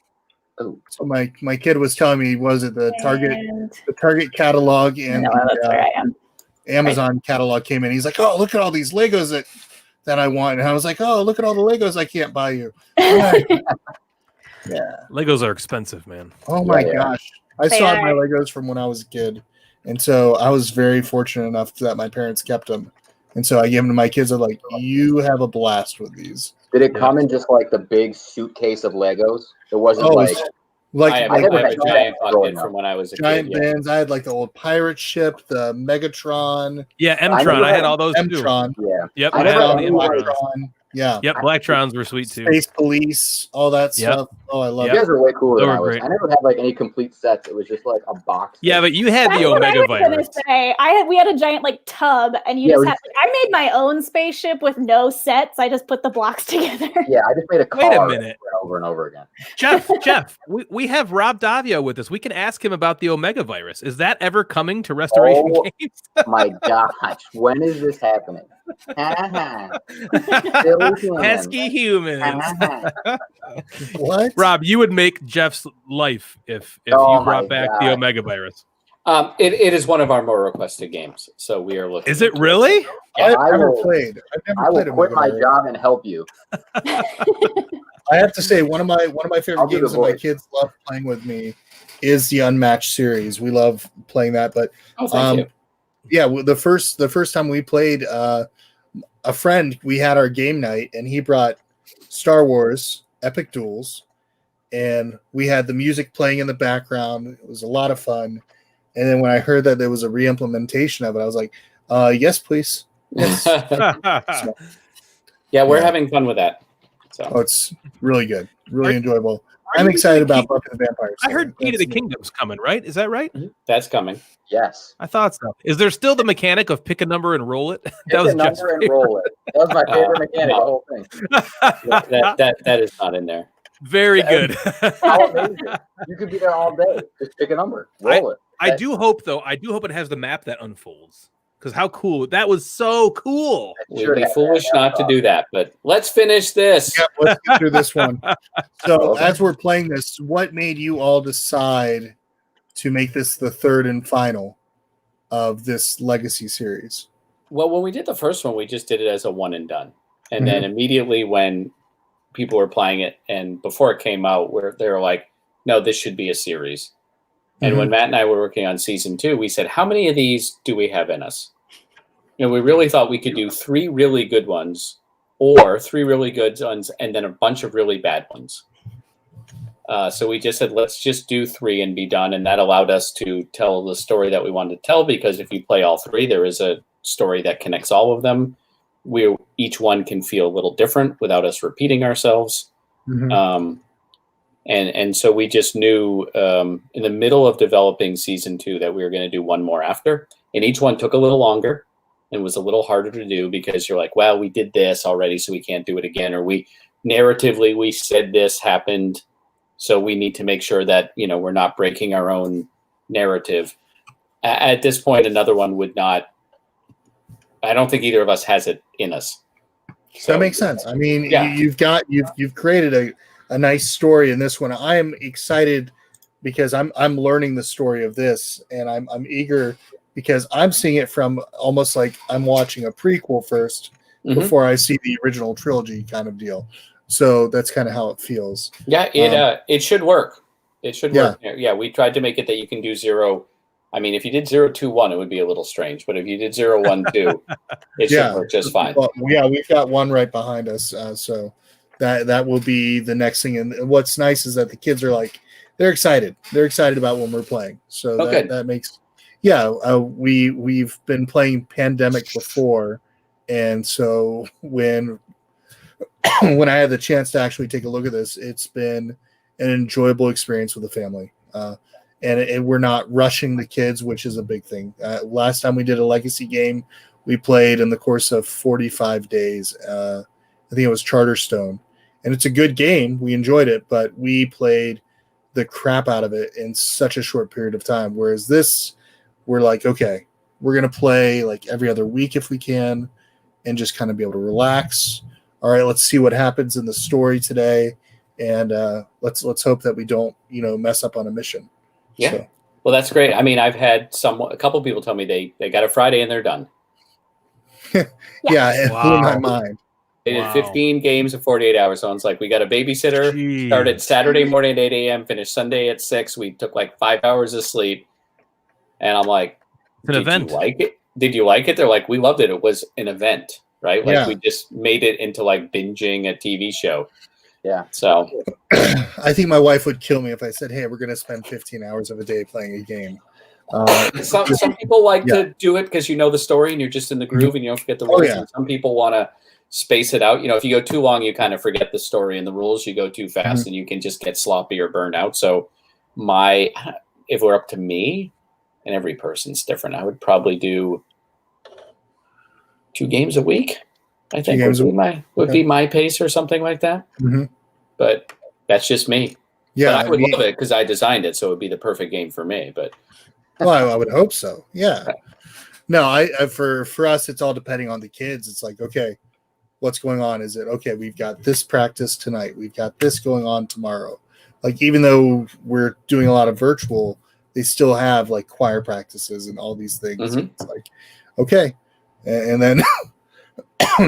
Speaker 4: no.
Speaker 1: So my kid was telling me, was it the
Speaker 9: And
Speaker 1: Target catalog and
Speaker 9: no, that's where I am.
Speaker 1: Amazon catalog came in. He's like, oh, look at all these Legos that I want. And I was like, oh, look at all the Legos I can't buy you. All right. Yeah.
Speaker 4: Legos are expensive, man.
Speaker 1: Oh my
Speaker 11: Yeah.
Speaker 1: gosh. I
Speaker 9: They
Speaker 1: saw
Speaker 9: are.
Speaker 1: my Legos from when I was a kid. And so I was very fortunate enough that my parents kept them. And so I gave them to my kids. I'm like, you have a blast with these.
Speaker 11: Did it come in just like the big suitcase of Legos? It wasn't
Speaker 1: Oh,
Speaker 11: like
Speaker 1: it's
Speaker 10: I
Speaker 1: like
Speaker 10: have,
Speaker 11: I never
Speaker 10: I have
Speaker 11: had
Speaker 10: a giant
Speaker 11: that growing
Speaker 10: bucket
Speaker 11: up.
Speaker 10: from when I was a
Speaker 1: giant
Speaker 10: kid. Yeah.
Speaker 1: bins. I had like the old pirate ship, the Megatron,
Speaker 4: Yeah,
Speaker 11: never
Speaker 4: Mtron. I had
Speaker 11: had
Speaker 4: all those too.
Speaker 1: Mtron.
Speaker 11: yeah.
Speaker 4: Yep.
Speaker 11: I
Speaker 4: I had
Speaker 11: never
Speaker 4: all
Speaker 11: had
Speaker 4: the
Speaker 11: any
Speaker 4: Mtrons.
Speaker 1: Blacktron. Yeah.
Speaker 4: Yep. Blacktons were sweet too.
Speaker 1: Space Police, all that
Speaker 4: Yep.
Speaker 1: stuff. Oh, I love
Speaker 11: You
Speaker 1: it.
Speaker 11: guys are way cooler
Speaker 4: They
Speaker 11: than
Speaker 4: were
Speaker 11: I was.
Speaker 4: great.
Speaker 11: I never had like any complete sets. It was just like a box.
Speaker 4: Yeah, but you had
Speaker 9: That's
Speaker 4: the
Speaker 9: what I
Speaker 4: Omega
Speaker 9: was gonna
Speaker 4: virus.
Speaker 9: say. We had a giant tub, and you
Speaker 11: Yeah,
Speaker 9: just
Speaker 11: we
Speaker 9: had. I made my own spaceship with no sets. I just put the blocks together.
Speaker 11: Yeah, I just made a car
Speaker 4: Wait a minute.
Speaker 11: over and over again.
Speaker 4: Jeff, we have Rob Daviau with us. We can ask him about the Omega virus. Is that ever coming to Restoration
Speaker 11: Oh,
Speaker 4: Games?
Speaker 11: My gosh, when is this happening? Silly human.
Speaker 4: Pesky humans.
Speaker 1: What?
Speaker 4: Rob, you would make Jeff's life if
Speaker 11: Oh
Speaker 4: you brought
Speaker 11: my
Speaker 4: back the
Speaker 11: God.
Speaker 4: Omega virus.
Speaker 10: It is one of our more requested games, so we are looking.
Speaker 4: Is it
Speaker 10: into
Speaker 4: really?
Speaker 1: I've
Speaker 11: I
Speaker 1: never
Speaker 11: will-
Speaker 1: played. I've never
Speaker 11: I will
Speaker 1: played
Speaker 11: quit
Speaker 1: Omega
Speaker 11: my
Speaker 1: Virus.
Speaker 11: job and help you.
Speaker 1: I have to say, one of my favorite
Speaker 11: I'll do
Speaker 1: games
Speaker 11: the
Speaker 1: that my
Speaker 11: voice.
Speaker 1: kids love playing with me is the Unmatched series. We love playing that. But
Speaker 10: Oh, thank you.
Speaker 1: yeah, the first time we played, a friend, we had our game night, and he brought Star Wars Epic Duels, and we had the music playing in the background. It was a lot of fun. And then when I heard that there was a re-implementation of it, I was like, yes, please. Yes.
Speaker 10: Yeah, we're
Speaker 1: Yeah.
Speaker 10: having fun with that. So
Speaker 1: Oh, it's really good. Really
Speaker 4: Are-
Speaker 1: enjoyable.
Speaker 4: are
Speaker 1: I'm
Speaker 4: you
Speaker 1: excited
Speaker 4: doing
Speaker 1: about Buffy the Vampire
Speaker 4: I
Speaker 1: Slayer.
Speaker 4: heard Key to the
Speaker 1: That's-
Speaker 4: Kingdom's coming, right? Is that right?
Speaker 10: that's coming.
Speaker 11: Yes.
Speaker 4: I thought so. Is there still the mechanic of pick a number and roll it?
Speaker 11: Pick
Speaker 4: That was
Speaker 11: a
Speaker 4: Jeff's
Speaker 11: number and
Speaker 4: favorite.
Speaker 11: roll it. That was my favorite mechanic, the whole thing.
Speaker 10: That is not in there.
Speaker 4: Very good.
Speaker 11: How amazing. You could be there all day. Just pick a number. Roll it.
Speaker 4: I do hope it has the map that unfolds. Because how cool. That was so cool.
Speaker 10: We'd be foolish not to do that, but let's finish this.
Speaker 1: Yeah, let's get through this one. So,
Speaker 11: Okay.
Speaker 1: as we're playing this, what made you all decide to make this the third and final of this Legacy series?
Speaker 10: Well, when we did the first one, we just did it as a one and done. And then immediately when people were playing it and before it came out, where they were like, no, this should be a series. And when Matt and I were working on season 2, we said, how many of these do we have in us? You know, we really thought we could do 3 really good ones or 3 really good ones and then a bunch of really bad ones. So we just said, let's just do 3 and be done. And that allowed us to tell the story that we wanted to tell, because if you play all 3, there is a story that connects all of them. Each one can feel a little different without us repeating ourselves. And so we just knew in the middle of developing season 2 that we were going to do one more after. And each one took a little longer and was a little harder to do because you're like, well, we did this already, so we can't do it again. Or narratively, we said this happened, so we need to make sure that, we're not breaking our own narrative. At this point, another one would not. I don't think either of us has it in us.
Speaker 1: So that makes sense. I mean,
Speaker 10: Yeah.
Speaker 1: you've created a nice story in this one. I am excited because I'm learning the story of this, and I'm eager because I'm seeing it from almost like I'm watching a prequel first
Speaker 10: Mhm.
Speaker 1: before I see the original trilogy kind of deal. So that's kind of how it feels.
Speaker 10: Yeah, it should work. It should work. Yeah, we tried to make it that you can do 0. I mean, if you did 0, 2, 1, it would be a little strange. But if you did 0, 1, 2, it should work just fine.
Speaker 1: Well, yeah, we've got one right behind us, so that will be the next thing. And what's nice is that the kids are like, they're excited. They're excited about when we're playing. So that makes, we've been playing Pandemic before, and so when I had the chance to actually take a look at this, it's been an enjoyable experience with the family. And we're not rushing the kids, which is a big thing. Last time we did a legacy game, we played in the course of 45 days. I think it was Charterstone. And it's a good game. We enjoyed it, but we played the crap out of it in such a short period of time. Whereas this, we're like, okay, we're going to play like every other week if we can and just kind of be able to relax. All right, let's see what happens in the story today. And let's hope that we don't, mess up on a mission.
Speaker 10: Yeah.
Speaker 1: So.
Speaker 10: Well, that's great. I mean, I've had a couple people tell me they got a Friday and they're done.
Speaker 1: Yeah, it blew my mind.
Speaker 10: They did 15 games in 48 hours. So it's like, we got a babysitter, started Saturday morning at 8 a.m., finished Sunday at 6. We took like 5 hours of sleep. And I'm like,
Speaker 4: an event.
Speaker 10: You like it? Did you like it? They're like, we loved it. It was an event, right? Like we just made it into like binging a TV show.
Speaker 11: Yeah.
Speaker 10: So
Speaker 1: I think my wife would kill me if I said, hey, we're going to spend 15 hours of a day playing a game.
Speaker 10: Some people like to do it because you know the story and you're just in the groove and you don't forget the rules. And some people want to space it out. If you go too long, you kind of forget the story and the rules. You go too fast and you can just get sloppy or burned out. So if we're up to me, and every person's different, I would probably do 2 games a week. I think would be my pace or something like that.
Speaker 1: Mm-hmm.
Speaker 10: But that's just me.
Speaker 1: Yeah,
Speaker 10: but I would love it because I designed it, so it would be the perfect game for me. But
Speaker 1: I would hope so. Yeah. No, I for us, it's all depending on the kids. It's like, okay, what's going on? Is it okay? We've got this practice tonight. We've got this going on tomorrow. Like, even though we're doing a lot of virtual, they still have like choir practices and all these things.
Speaker 10: Mm-hmm.
Speaker 1: It's like, okay, and then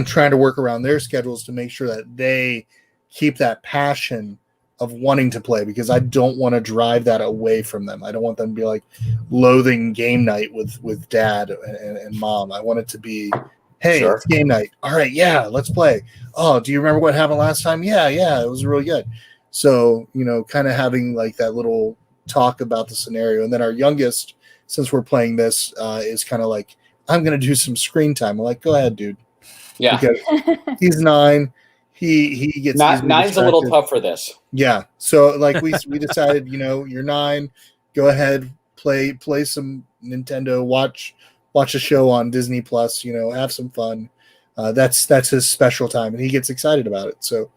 Speaker 1: trying to work around their schedules to make sure that they keep that passion of wanting to play, because I don't want to drive that away from them. I don't want them to be like loathing game night with dad and mom. I want it to be, hey, it's game night. All right, yeah, let's play. Oh, do you remember what happened last time? Yeah, it was really good. So, kind of having like that little talk about the scenario. And then our youngest, since we're playing this, is kind of like, I'm going to do some screen time. I'm like, go ahead, dude.
Speaker 10: Yeah.
Speaker 1: Because he's 9. He gets
Speaker 10: 9's a little tough for this.
Speaker 1: Yeah. So like we decided, you're 9, go ahead, play some Nintendo, watch a show on Disney Plus, have some fun. That's his special time and he gets excited about it. So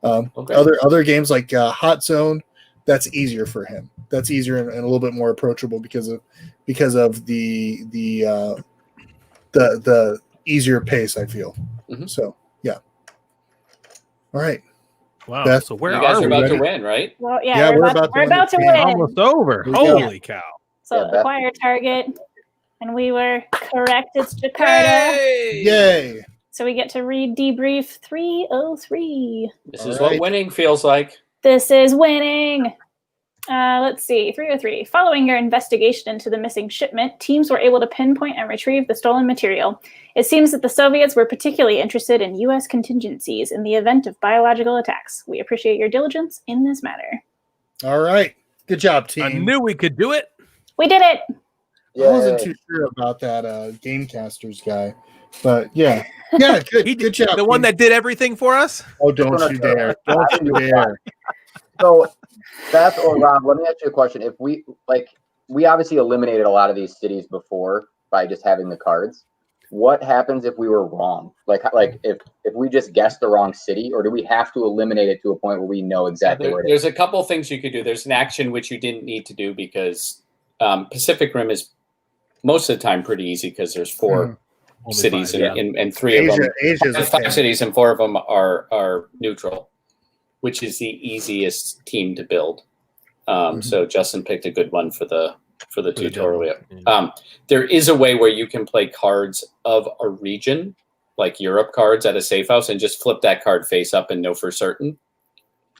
Speaker 1: other games like Hot Zone, that's easier for him. That's easier and a little bit more approachable because of the easier pace, I feel.
Speaker 10: Mm-hmm.
Speaker 1: So yeah. All right.
Speaker 4: Wow.
Speaker 1: Beth,
Speaker 4: so where
Speaker 10: you guys
Speaker 4: are we?
Speaker 10: about to win, right?
Speaker 9: Well, yeah, we're about to win.
Speaker 4: Almost over. Holy cow.
Speaker 9: So acquire target. And we were correct. It's Jakarta.
Speaker 1: Yay.
Speaker 9: So we get to read debrief 303.
Speaker 10: This is what winning feels like.
Speaker 9: This is winning. Let's see. 303. Following your investigation into the missing shipment, teams were able to pinpoint and retrieve the stolen material. It seems that the Soviets were particularly interested in U.S. contingencies in the event of biological attacks. We appreciate your diligence in this matter.
Speaker 1: All right. Good job, team.
Speaker 4: I knew we could do it.
Speaker 9: We did it.
Speaker 1: I wasn't too sure about that Gamecasters guy, but yeah, good job.
Speaker 4: The one that did everything for us?
Speaker 1: Oh, don't you dare. Don't you dare.
Speaker 11: So, Beth or Rob, let me ask you a question. If we obviously eliminated a lot of these cities before by just having the cards. What happens if we were wrong? Like if we just guessed the wrong city, or do we have to eliminate it to a point where we know exactly where it is?
Speaker 10: There's a couple things you could do. There's an action which you didn't need to do because Pacific Rim is most of the time pretty easy because there's 4 cities and 3 of them.
Speaker 1: Asia's
Speaker 10: 5 cities and 4 of them are neutral, which is the easiest team to build. So Justin picked a good one for the for the
Speaker 4: For the
Speaker 10: tutorial.
Speaker 4: demo,
Speaker 10: There is a way where you can play cards of a region, like Europe cards at a safe house, and just flip that card face up and know for certain.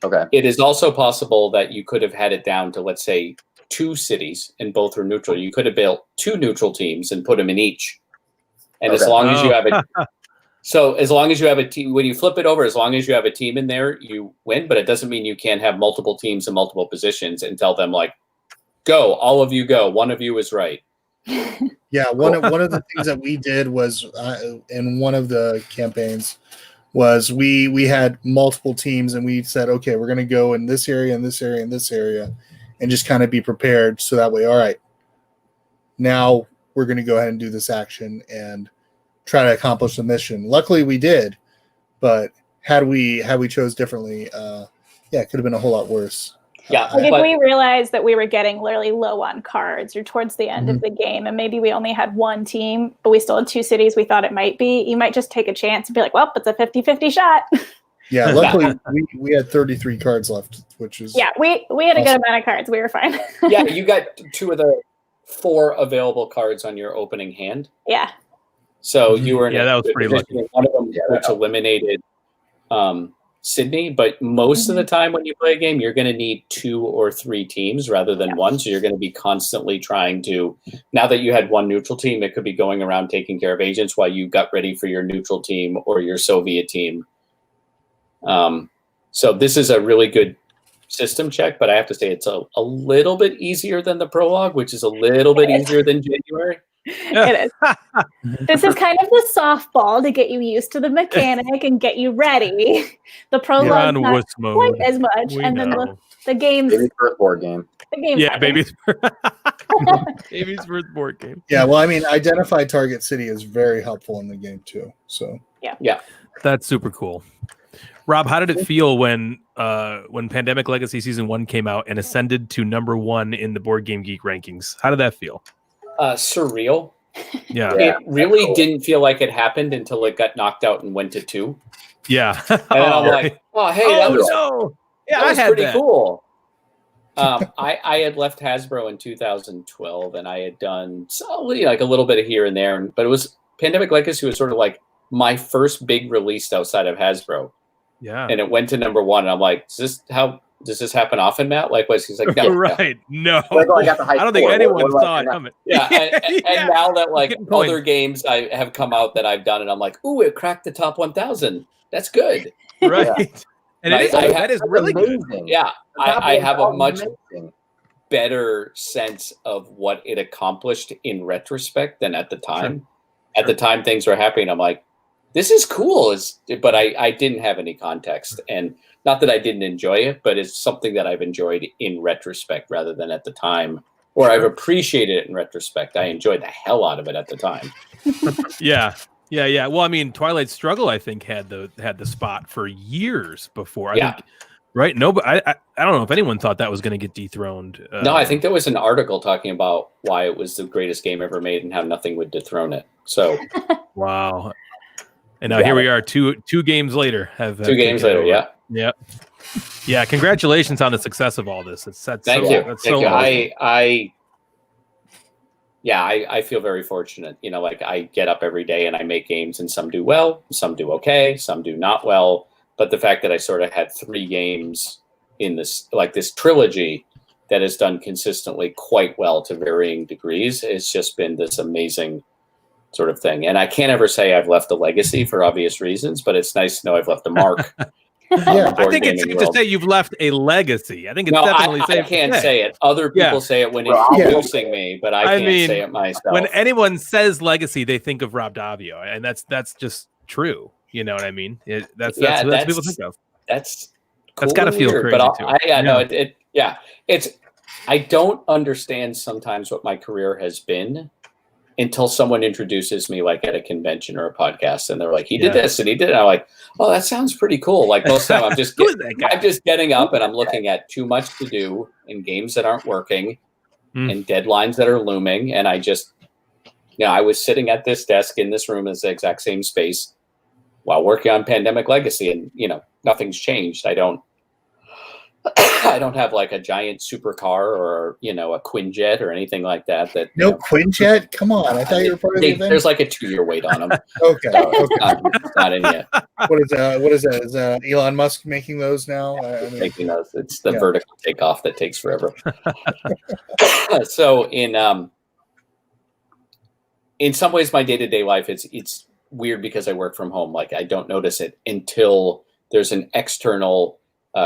Speaker 11: Okay.
Speaker 10: It is also possible that you could have had it down to, let's say, 2 cities and both are neutral. You could have built 2 neutral teams and put them in each. And as
Speaker 11: Okay.
Speaker 10: long as you have it, so as long as you have a team, when you flip it over, as long as you have a team in there, you win. But it doesn't mean you can't have multiple teams in multiple positions and tell them like, go, all of you go. One of you is right.
Speaker 1: Yeah, one of the things that we did was in one of the campaigns was we had multiple teams and we said, okay, we're going to go in this area, and this area, and this area, and just kind of be prepared. So that way, all right, now we're going to go ahead and do this action and try to accomplish the mission. Luckily, we did, but had we chose differently, it could have been a whole lot worse.
Speaker 10: Yeah,
Speaker 9: Like if we realized that we were getting literally low on cards or towards the end of the game and maybe we only had one team, but we still had 2 cities we thought it might be, you might just take a chance and be like, well, it's a 50-50 shot.
Speaker 1: Yeah, luckily we had 33 cards left, which is...
Speaker 9: Yeah, we had a good amount of cards. We were fine.
Speaker 10: Yeah, you got 2 of the 4 available cards on your opening hand.
Speaker 9: Yeah.
Speaker 10: So you were in
Speaker 4: that was pretty lucky.
Speaker 10: One of them which eliminated Sydney, but most of the time when you play a game, you're going to need 2 or 3 teams rather than one. So you're going to be constantly trying to, now that you had one neutral team, it could be going around taking care of agents while you got ready for your neutral team or your Soviet team. So this is a really good system check, but I have to say it's a little bit easier than the prologue, which is a little bit easier than January.
Speaker 9: It is. This is kind of the softball to get you used to the mechanic and get you ready. The prologue not quite as much, and then the game's
Speaker 11: Baby's first board game.
Speaker 9: The game's
Speaker 4: yeah, baby's baby's first board game.
Speaker 1: Yeah, well, I mean, identify target city is very helpful in the game too. So
Speaker 10: yeah,
Speaker 4: that's super cool. Rob, how did it feel when Pandemic Legacy Season 1 came out and ascended to #1 in the Board Game Geek rankings? How did that feel?
Speaker 10: Surreal.
Speaker 4: Yeah.
Speaker 10: It really didn't feel like it happened until it got knocked out and went to 2.
Speaker 4: Yeah.
Speaker 10: And then I'm like, oh, hey, that was,
Speaker 4: yeah,
Speaker 10: that was
Speaker 4: I had
Speaker 10: pretty
Speaker 4: that.
Speaker 10: cool. I had left Hasbro in 2012, and I had done like a little bit of here and there, but it was Pandemic Legacy was sort of like my first big release outside of Hasbro.
Speaker 4: Yeah.
Speaker 10: And it went to #1, and I'm like, does this happen often, Matt? Likewise, he's like, no,
Speaker 4: right, no.
Speaker 11: Like, I got the high
Speaker 4: I don't think
Speaker 11: score.
Speaker 4: anyone
Speaker 11: What do I
Speaker 4: saw
Speaker 11: do
Speaker 4: it
Speaker 11: now?
Speaker 4: coming.
Speaker 10: Yeah, and now that like
Speaker 4: Getting points.
Speaker 10: other games I have come out that I've done, and I'm like, ooh, it cracked the top 1,000. That's good.
Speaker 4: Right. And it is, that is really good.
Speaker 10: Yeah, I have a much
Speaker 11: amazing.
Speaker 10: better sense of what it accomplished in retrospect than at the time. At the time things were happening, I'm like, this is cool. But I didn't have any context. And not that I didn't enjoy it, but it's something that I've enjoyed in retrospect rather than at the time. Or I've appreciated it in retrospect. I enjoyed the hell out of it at the time.
Speaker 4: Yeah. Well, I mean, Twilight Struggle, I think, had the spot for years before. I think, right? No, but I don't know if anyone thought that was going to get dethroned.
Speaker 10: No, I think there was an article talking about why it was the greatest game ever made and how nothing would dethrone it. So,
Speaker 4: wow. And now here we are, two games later.
Speaker 10: 2 games later, yeah.
Speaker 4: Yep. Yeah. Congratulations on the success of all this.
Speaker 10: Thank you. I feel very fortunate. You know, like I get up every day and I make games, and some do well, some do okay, some do not well. But the fact that I sort of had 3 games in this trilogy that has done consistently quite well to varying degrees, it's just been this amazing sort of thing. And I can't ever say I've left a legacy for obvious reasons, but it's nice to know I've left a mark.
Speaker 4: Yeah, I think it's safe to say you've left a legacy. I think it's definitely safe.
Speaker 10: I can't say it. Other people say it when introducing me, but I can't say it myself.
Speaker 4: When anyone says legacy, they think of Rob Daviau, and that's just true. You know what I mean? That's what people think of.
Speaker 10: That's
Speaker 4: got to feel
Speaker 10: weird,
Speaker 4: crazy
Speaker 10: but
Speaker 4: too.
Speaker 10: I don't understand sometimes what my career has been until someone introduces me like at a convention or a podcast, and they're like, he did this and he did it. I'm like, oh, that sounds pretty cool. Like most of the time I'm just getting up and I'm looking at too much to do and games that aren't working and deadlines that are looming. And I just, I was sitting at this desk in this room in the exact same space while working on Pandemic Legacy, and nothing's changed. I I don't have like a giant supercar or a Quinjet or anything like that.
Speaker 1: No Quinjet? Come on! I thought you were part of the event.
Speaker 10: There's like a 2-year wait on them.
Speaker 1: Okay,
Speaker 10: So
Speaker 1: okay.
Speaker 10: it's not in yet.
Speaker 1: What is that? Is Elon Musk making those now? I mean,
Speaker 10: Making those. It's the
Speaker 1: yeah.
Speaker 10: vertical takeoff that takes forever. So in some ways, my day-to-day life it's weird because I work from home. Like I don't notice it until there's an external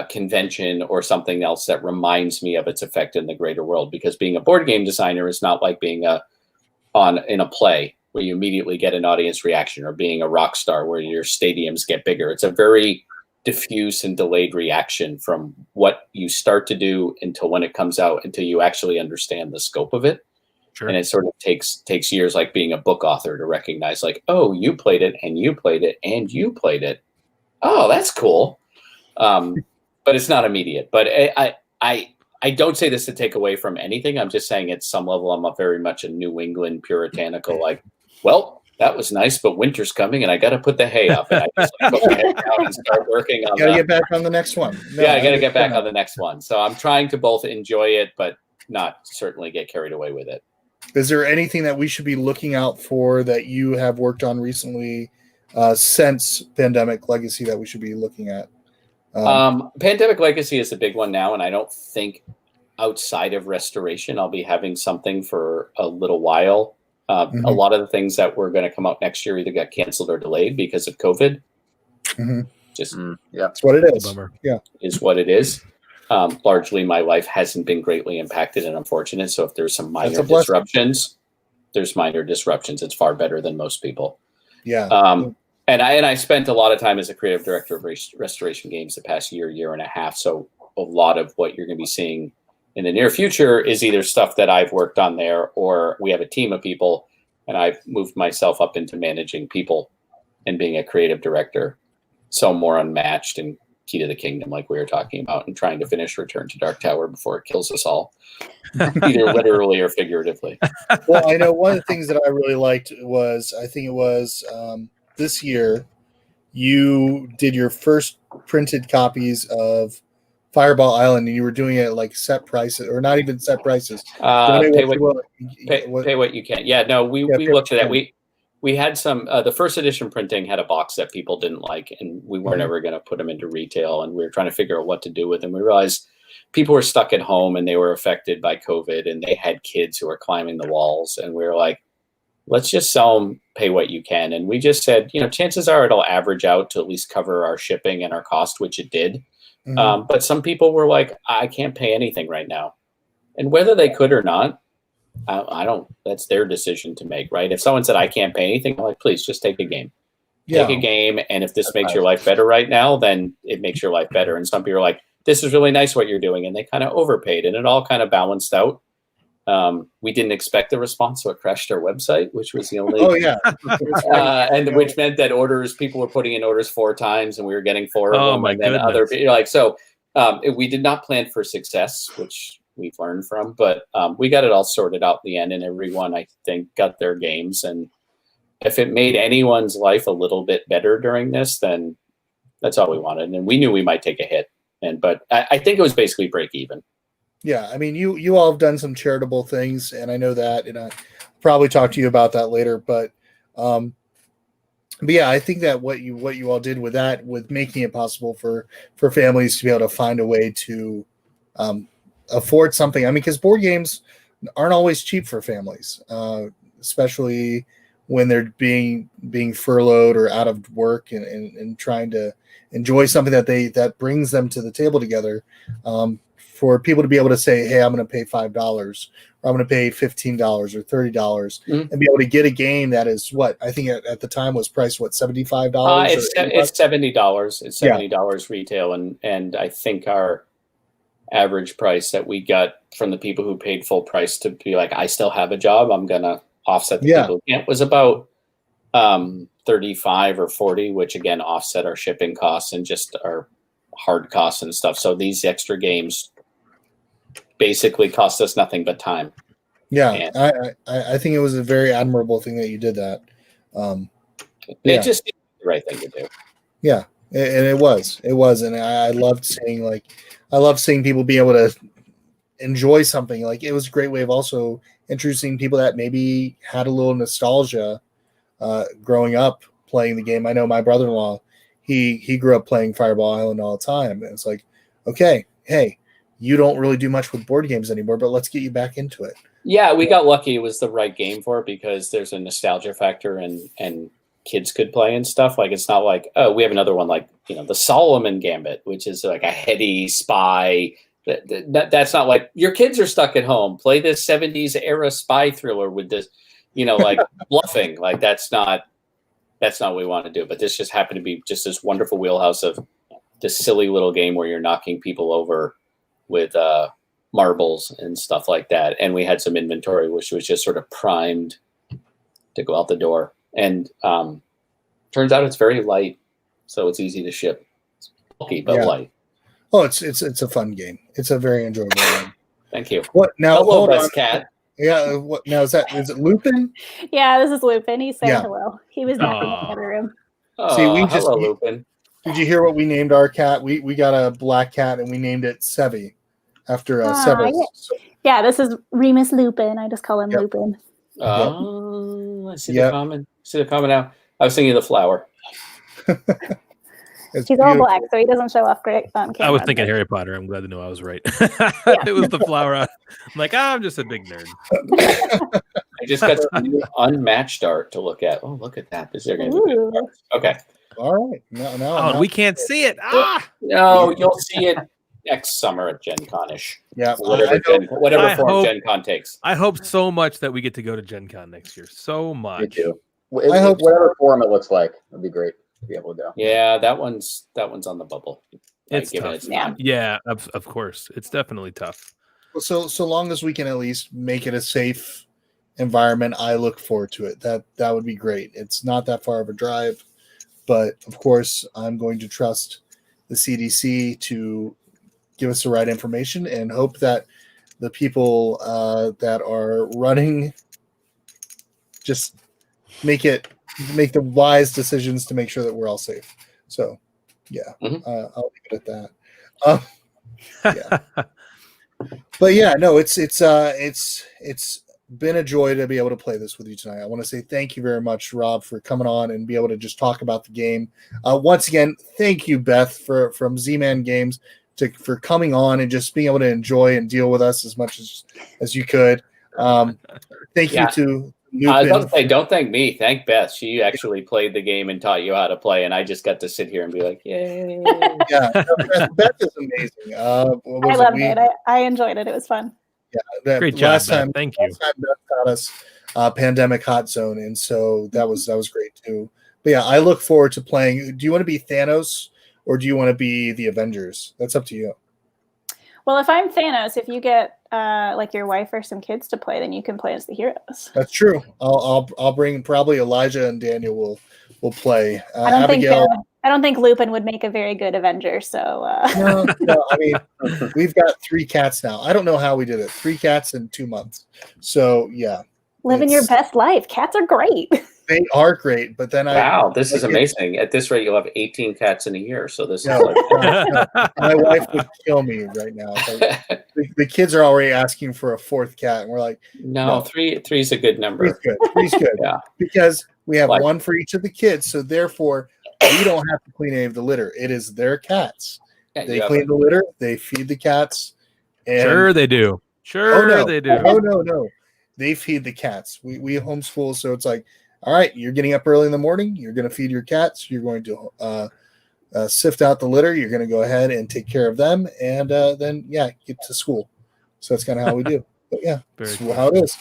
Speaker 10: convention or something else that reminds me of its effect in the greater world. Because being a board game designer is not like being in a play where you immediately get an audience reaction, or being a rock star where your stadiums get bigger. It's a very diffuse and delayed reaction from what you start to do until when it comes out, until you actually understand the scope of it.
Speaker 4: Sure.
Speaker 10: And it sort of takes years, like being a book author, to recognize like, oh, you played it and you played it and you played it. Oh, that's cool. But it's not immediate. But I don't say this to take away from anything. I'm just saying at some level, I'm very much a New England puritanical, like, well, that was nice, but winter's coming and I got to put the hay up. And I just like, put my head down and start working on
Speaker 1: got to get back on the next one. No,
Speaker 10: I got to get back on the next one. So I'm trying to both enjoy it, but not certainly get carried away with it.
Speaker 1: Is there anything that we should be looking out for that you have worked on recently since Pandemic Legacy that we should be looking at?
Speaker 10: Pandemic Legacy is a big one now, and I don't think outside of restoration I'll be having something for a little while. A lot of the things that were going to come out next year either got canceled or delayed because of COVID. Just
Speaker 1: that's what it is. Yeah,
Speaker 10: is what it is. Largely, my life hasn't been greatly impacted, and unfortunate. So if there's some minor disruptions, there's minor disruptions. It's far better than most people.
Speaker 1: Yeah.
Speaker 10: And I spent a lot of time as a creative director of restoration games the past year and a half. So a lot of what you're going to be seeing in the near future is either stuff that I've worked on there, or we have a team of people, and I've moved myself up into managing people and being a creative director. So more unmatched and Key to the Kingdom, like we were talking about, and trying to finish Return to Dark Tower before it kills us all, either literally or figuratively.
Speaker 1: Well, I know one of the things that I really liked was, I think it was this year, you did your first printed copies of Fireball Island, and you were doing it at like set prices, or not even set prices.
Speaker 10: Pay what you can. Yeah, no, we looked at that. We had some, the first edition printing had a box that people didn't like, and we weren't ever going to put them into retail, and we were trying to figure out what to do with them. We realized people were stuck at home and they were affected by COVID, and they had kids who were climbing the walls, and we were like, let's just sell them, pay what you can. And we just said, chances are it'll average out to at least cover our shipping and our cost, which it did. But some people were like, I can't pay anything right now. And whether they could or not, I don't, that's their decision to make, right? If someone said, I can't pay anything, I'm like, please just take a game. Take a game. And if this makes your life better right now, then it makes your life better. And some people are like, this is really nice what you're doing. And they kind of overpaid, and it all kind of balanced out. We didn't expect the response, so it crashed our website, which was the only.
Speaker 1: Oh yeah,
Speaker 10: and which meant that people were putting in orders 4 times, and we were getting 4 of them.
Speaker 4: My
Speaker 10: and then
Speaker 4: goodness.
Speaker 10: we did not plan for success, which we've learned from, but we got it all sorted out in the end, and everyone, I think, got their games. And if it made anyone's life a little bit better during this, then that's all we wanted. And we knew we might take a hit, but I think it was basically break even.
Speaker 1: Yeah, I mean, you all have done some charitable things, and I know that, and I'll probably talk to you about that later. But yeah, I think that what you all did with that, with making it possible for families to be able to find a way to afford something. I mean, because board games aren't always cheap for families, especially when they're being furloughed or out of work and trying to enjoy something that brings them to the table together. For people to be able to say, hey, I'm going to pay $5, or I'm going to pay $15 or $30 and be able to get a game that is what I think at the time was priced, $75?
Speaker 10: It's $70. It's $70 retail. And I think our average price that we got from the people who paid full price to be like, I still have a job, I'm going to offset the people. It was about 35 or 40, which again offset our shipping costs and just our hard costs and stuff. So these extra games basically cost us nothing but time.
Speaker 1: Yeah, I think it was a very admirable thing that you did that.
Speaker 10: It just seemed the right thing to do.
Speaker 1: Yeah, and it was, and I loved seeing, like, I love seeing people be able to enjoy something. Like, it was a great way of also introducing people that maybe had a little nostalgia growing up playing the game. I know my brother-in-law, he grew up playing Fireball Island all the time. And it's like, okay, hey, you don't really do much with board games anymore, but let's get you back into it.
Speaker 10: Yeah, we got lucky. It was the right game for it because there's a nostalgia factor and kids could play and stuff. Like, it's not like, oh, we have another one like, the Solomon Gambit, which is like a heady spy. That's not like, your kids are stuck at home. Play this 70s era spy thriller with this, like bluffing. Like, that's not what we want to do. But this just happened to be just this wonderful wheelhouse of this silly little game where you're knocking people over with marbles and stuff like that. And we had some inventory, which was just sort of primed to go out the door. And turns out it's very light, so it's easy to ship. It's bulky, but light.
Speaker 1: Oh, it's a fun game. It's a very enjoyable game.
Speaker 10: Thank you.
Speaker 1: What now?
Speaker 10: Hello,
Speaker 1: hold on.
Speaker 10: Best Cat.
Speaker 1: Yeah. What now? Is it Lupin?
Speaker 9: Yeah, this is Lupin. He's saying hello. He was napping in the other room.
Speaker 1: See, we
Speaker 10: hello, Lupin.
Speaker 1: Did you hear what we named our cat? We got a black cat and we named it Sevi after Severus.
Speaker 9: Yeah, this is Remus Lupin. I just call him Lupin.
Speaker 10: Oh, I see the comment. See the comment now. I was thinking of the flower.
Speaker 9: He's all black, so he doesn't show off great on camera.
Speaker 4: I was thinking Harry Potter. I'm glad to know I was right. It was the flower. I'm like, I'm just a big nerd.
Speaker 10: I just got some new unmatched art to look at. Oh, look at that. Is there going to be good art? Okay.
Speaker 1: All right. No,
Speaker 4: we can't see it.
Speaker 10: No, you'll see it next summer at Gen Con-ish.
Speaker 1: Yeah.
Speaker 10: Whatever form Gen Con takes.
Speaker 4: I hope so much that we get to go to Gen Con next year. So much.
Speaker 11: Me too. I hope whatever form it looks like, it'd be great to be able to go.
Speaker 10: Yeah, that one's on the bubble.
Speaker 4: It's tough. Yeah, of course. It's definitely tough.
Speaker 1: So long as we can at least make it a safe environment, I look forward to it. That would be great. It's not that far of a drive, but of course I'm going to trust the CDC to give us the right information and hope that the people that are running just make the wise decisions to make sure that we're all safe. So I'll leave it at that. But yeah, no, it's been a joy to be able to play this with you tonight. I want to say thank you very much, Rob, for coming on and be able to just talk about the game. Once again, thank you, Beth, from Z-Man Games for coming on and just being able to enjoy and deal with us as much as you could. Thank you to Lupin.
Speaker 10: Don't thank me. Thank Beth. She actually played the game and taught you how to play, and I just got to sit here and be like, yay.
Speaker 1: Yeah, Beth is amazing.
Speaker 9: I loved it. I enjoyed it. It was fun.
Speaker 1: Yeah,
Speaker 4: great job. Thank you.
Speaker 1: Last time Beth taught us Pandemic Hot Zone, and so that was great too. But yeah, I look forward to playing. Do you want to be Thanos or do you want to be the Avengers? That's up to you.
Speaker 9: Well, if I'm Thanos, if you get like your wife or some kids to play, then you can play as the heroes.
Speaker 1: That's true. I'll bring probably Elijah and Daniel will play.
Speaker 9: I don't think Lupin would make a very good Avenger. So
Speaker 1: no, I mean, we've got 3 cats now. I don't know how we did it. 3 cats in 2 months. So yeah,
Speaker 9: living your best life. Cats are great.
Speaker 1: They are great, but then
Speaker 10: this is amazing. At this rate, you'll have 18 cats in a year. So this is
Speaker 1: my wife would kill me right now. The kids are already asking for a 4th cat, and we're like,
Speaker 10: no. Three's a good number.
Speaker 1: Three's good.
Speaker 10: Yeah,
Speaker 1: because we have one for each of the kids, so therefore we don't have to clean any of the litter. It is their cats.
Speaker 10: Yeah,
Speaker 1: they clean the litter. They feed the cats. And
Speaker 4: sure, they do. They do.
Speaker 1: Oh no. They feed the cats. We homeschool, so it's like, all right, you're getting up early in the morning. You're going to feed your cats. You're going to sift out the litter. You're going to go ahead and take care of them, and then get to school. So that's kind of how we do. But that's how it is.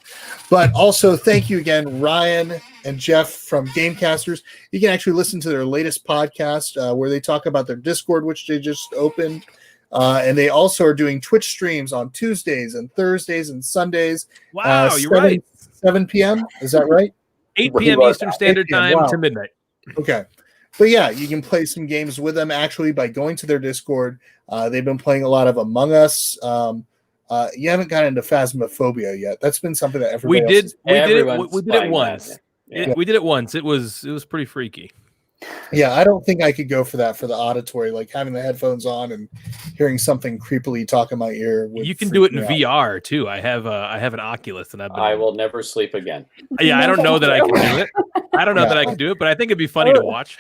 Speaker 1: But also, thank you again, Ryan and Jeff from Gamecasters. You can actually listen to their latest podcast where they talk about their Discord, which they just opened. And they also are doing Twitch streams on Tuesdays and Thursdays and Sundays.
Speaker 4: Wow, you're right.
Speaker 1: 7 p.m. Is that right?
Speaker 4: 8 p.m. Eastern Standard Time to midnight.
Speaker 1: Okay. But yeah, you can play some games with them actually by going to their Discord. They've been playing a lot of Among Us. You haven't gotten into Phasmophobia yet. That's been something that everybody
Speaker 4: we did it once.
Speaker 10: Yeah.
Speaker 4: We did it once. It was pretty freaky.
Speaker 1: Yeah, I don't think I could go for that for the auditory, like having the headphones on and hearing something creepily talk in my ear.
Speaker 4: You can do it in VR too. I have an Oculus, and
Speaker 10: I will never sleep again.
Speaker 4: Yeah, I don't know that I can do it. I don't know that I can do it, but I think it'd be funny to watch.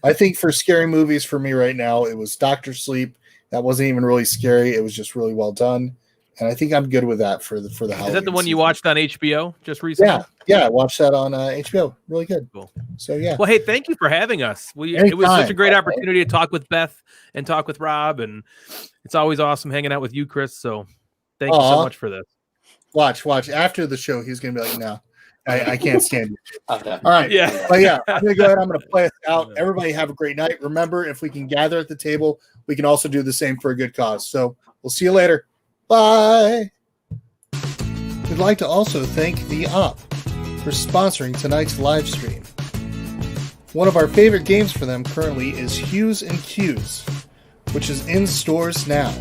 Speaker 1: I think for scary movies for me right now, it was Doctor Sleep. That wasn't even really scary. It was just really well done. And I think I'm good with that for the Halloween.
Speaker 4: Is that the one you watched on HBO just recently?
Speaker 1: Yeah, I watched that on HBO. Really good.
Speaker 4: Cool.
Speaker 1: So yeah.
Speaker 4: Well, hey, thank you for having us. It was such a great opportunity to talk with Beth and talk with Rob, and it's always awesome hanging out with you, Chris. So thank you so much for this.
Speaker 1: Watch. After the show, he's gonna be like, "No, I can't stand you." All right.
Speaker 4: Yeah.
Speaker 1: But yeah, I'm gonna go ahead. I'm gonna play us out. Everybody have a great night. Remember, if we can gather at the table, we can also do the same for a good cause. So we'll see you later. Bye. We'd like to also thank The Op for sponsoring tonight's live stream. One of our favorite games for them currently is Hues and Cues, which is in stores now.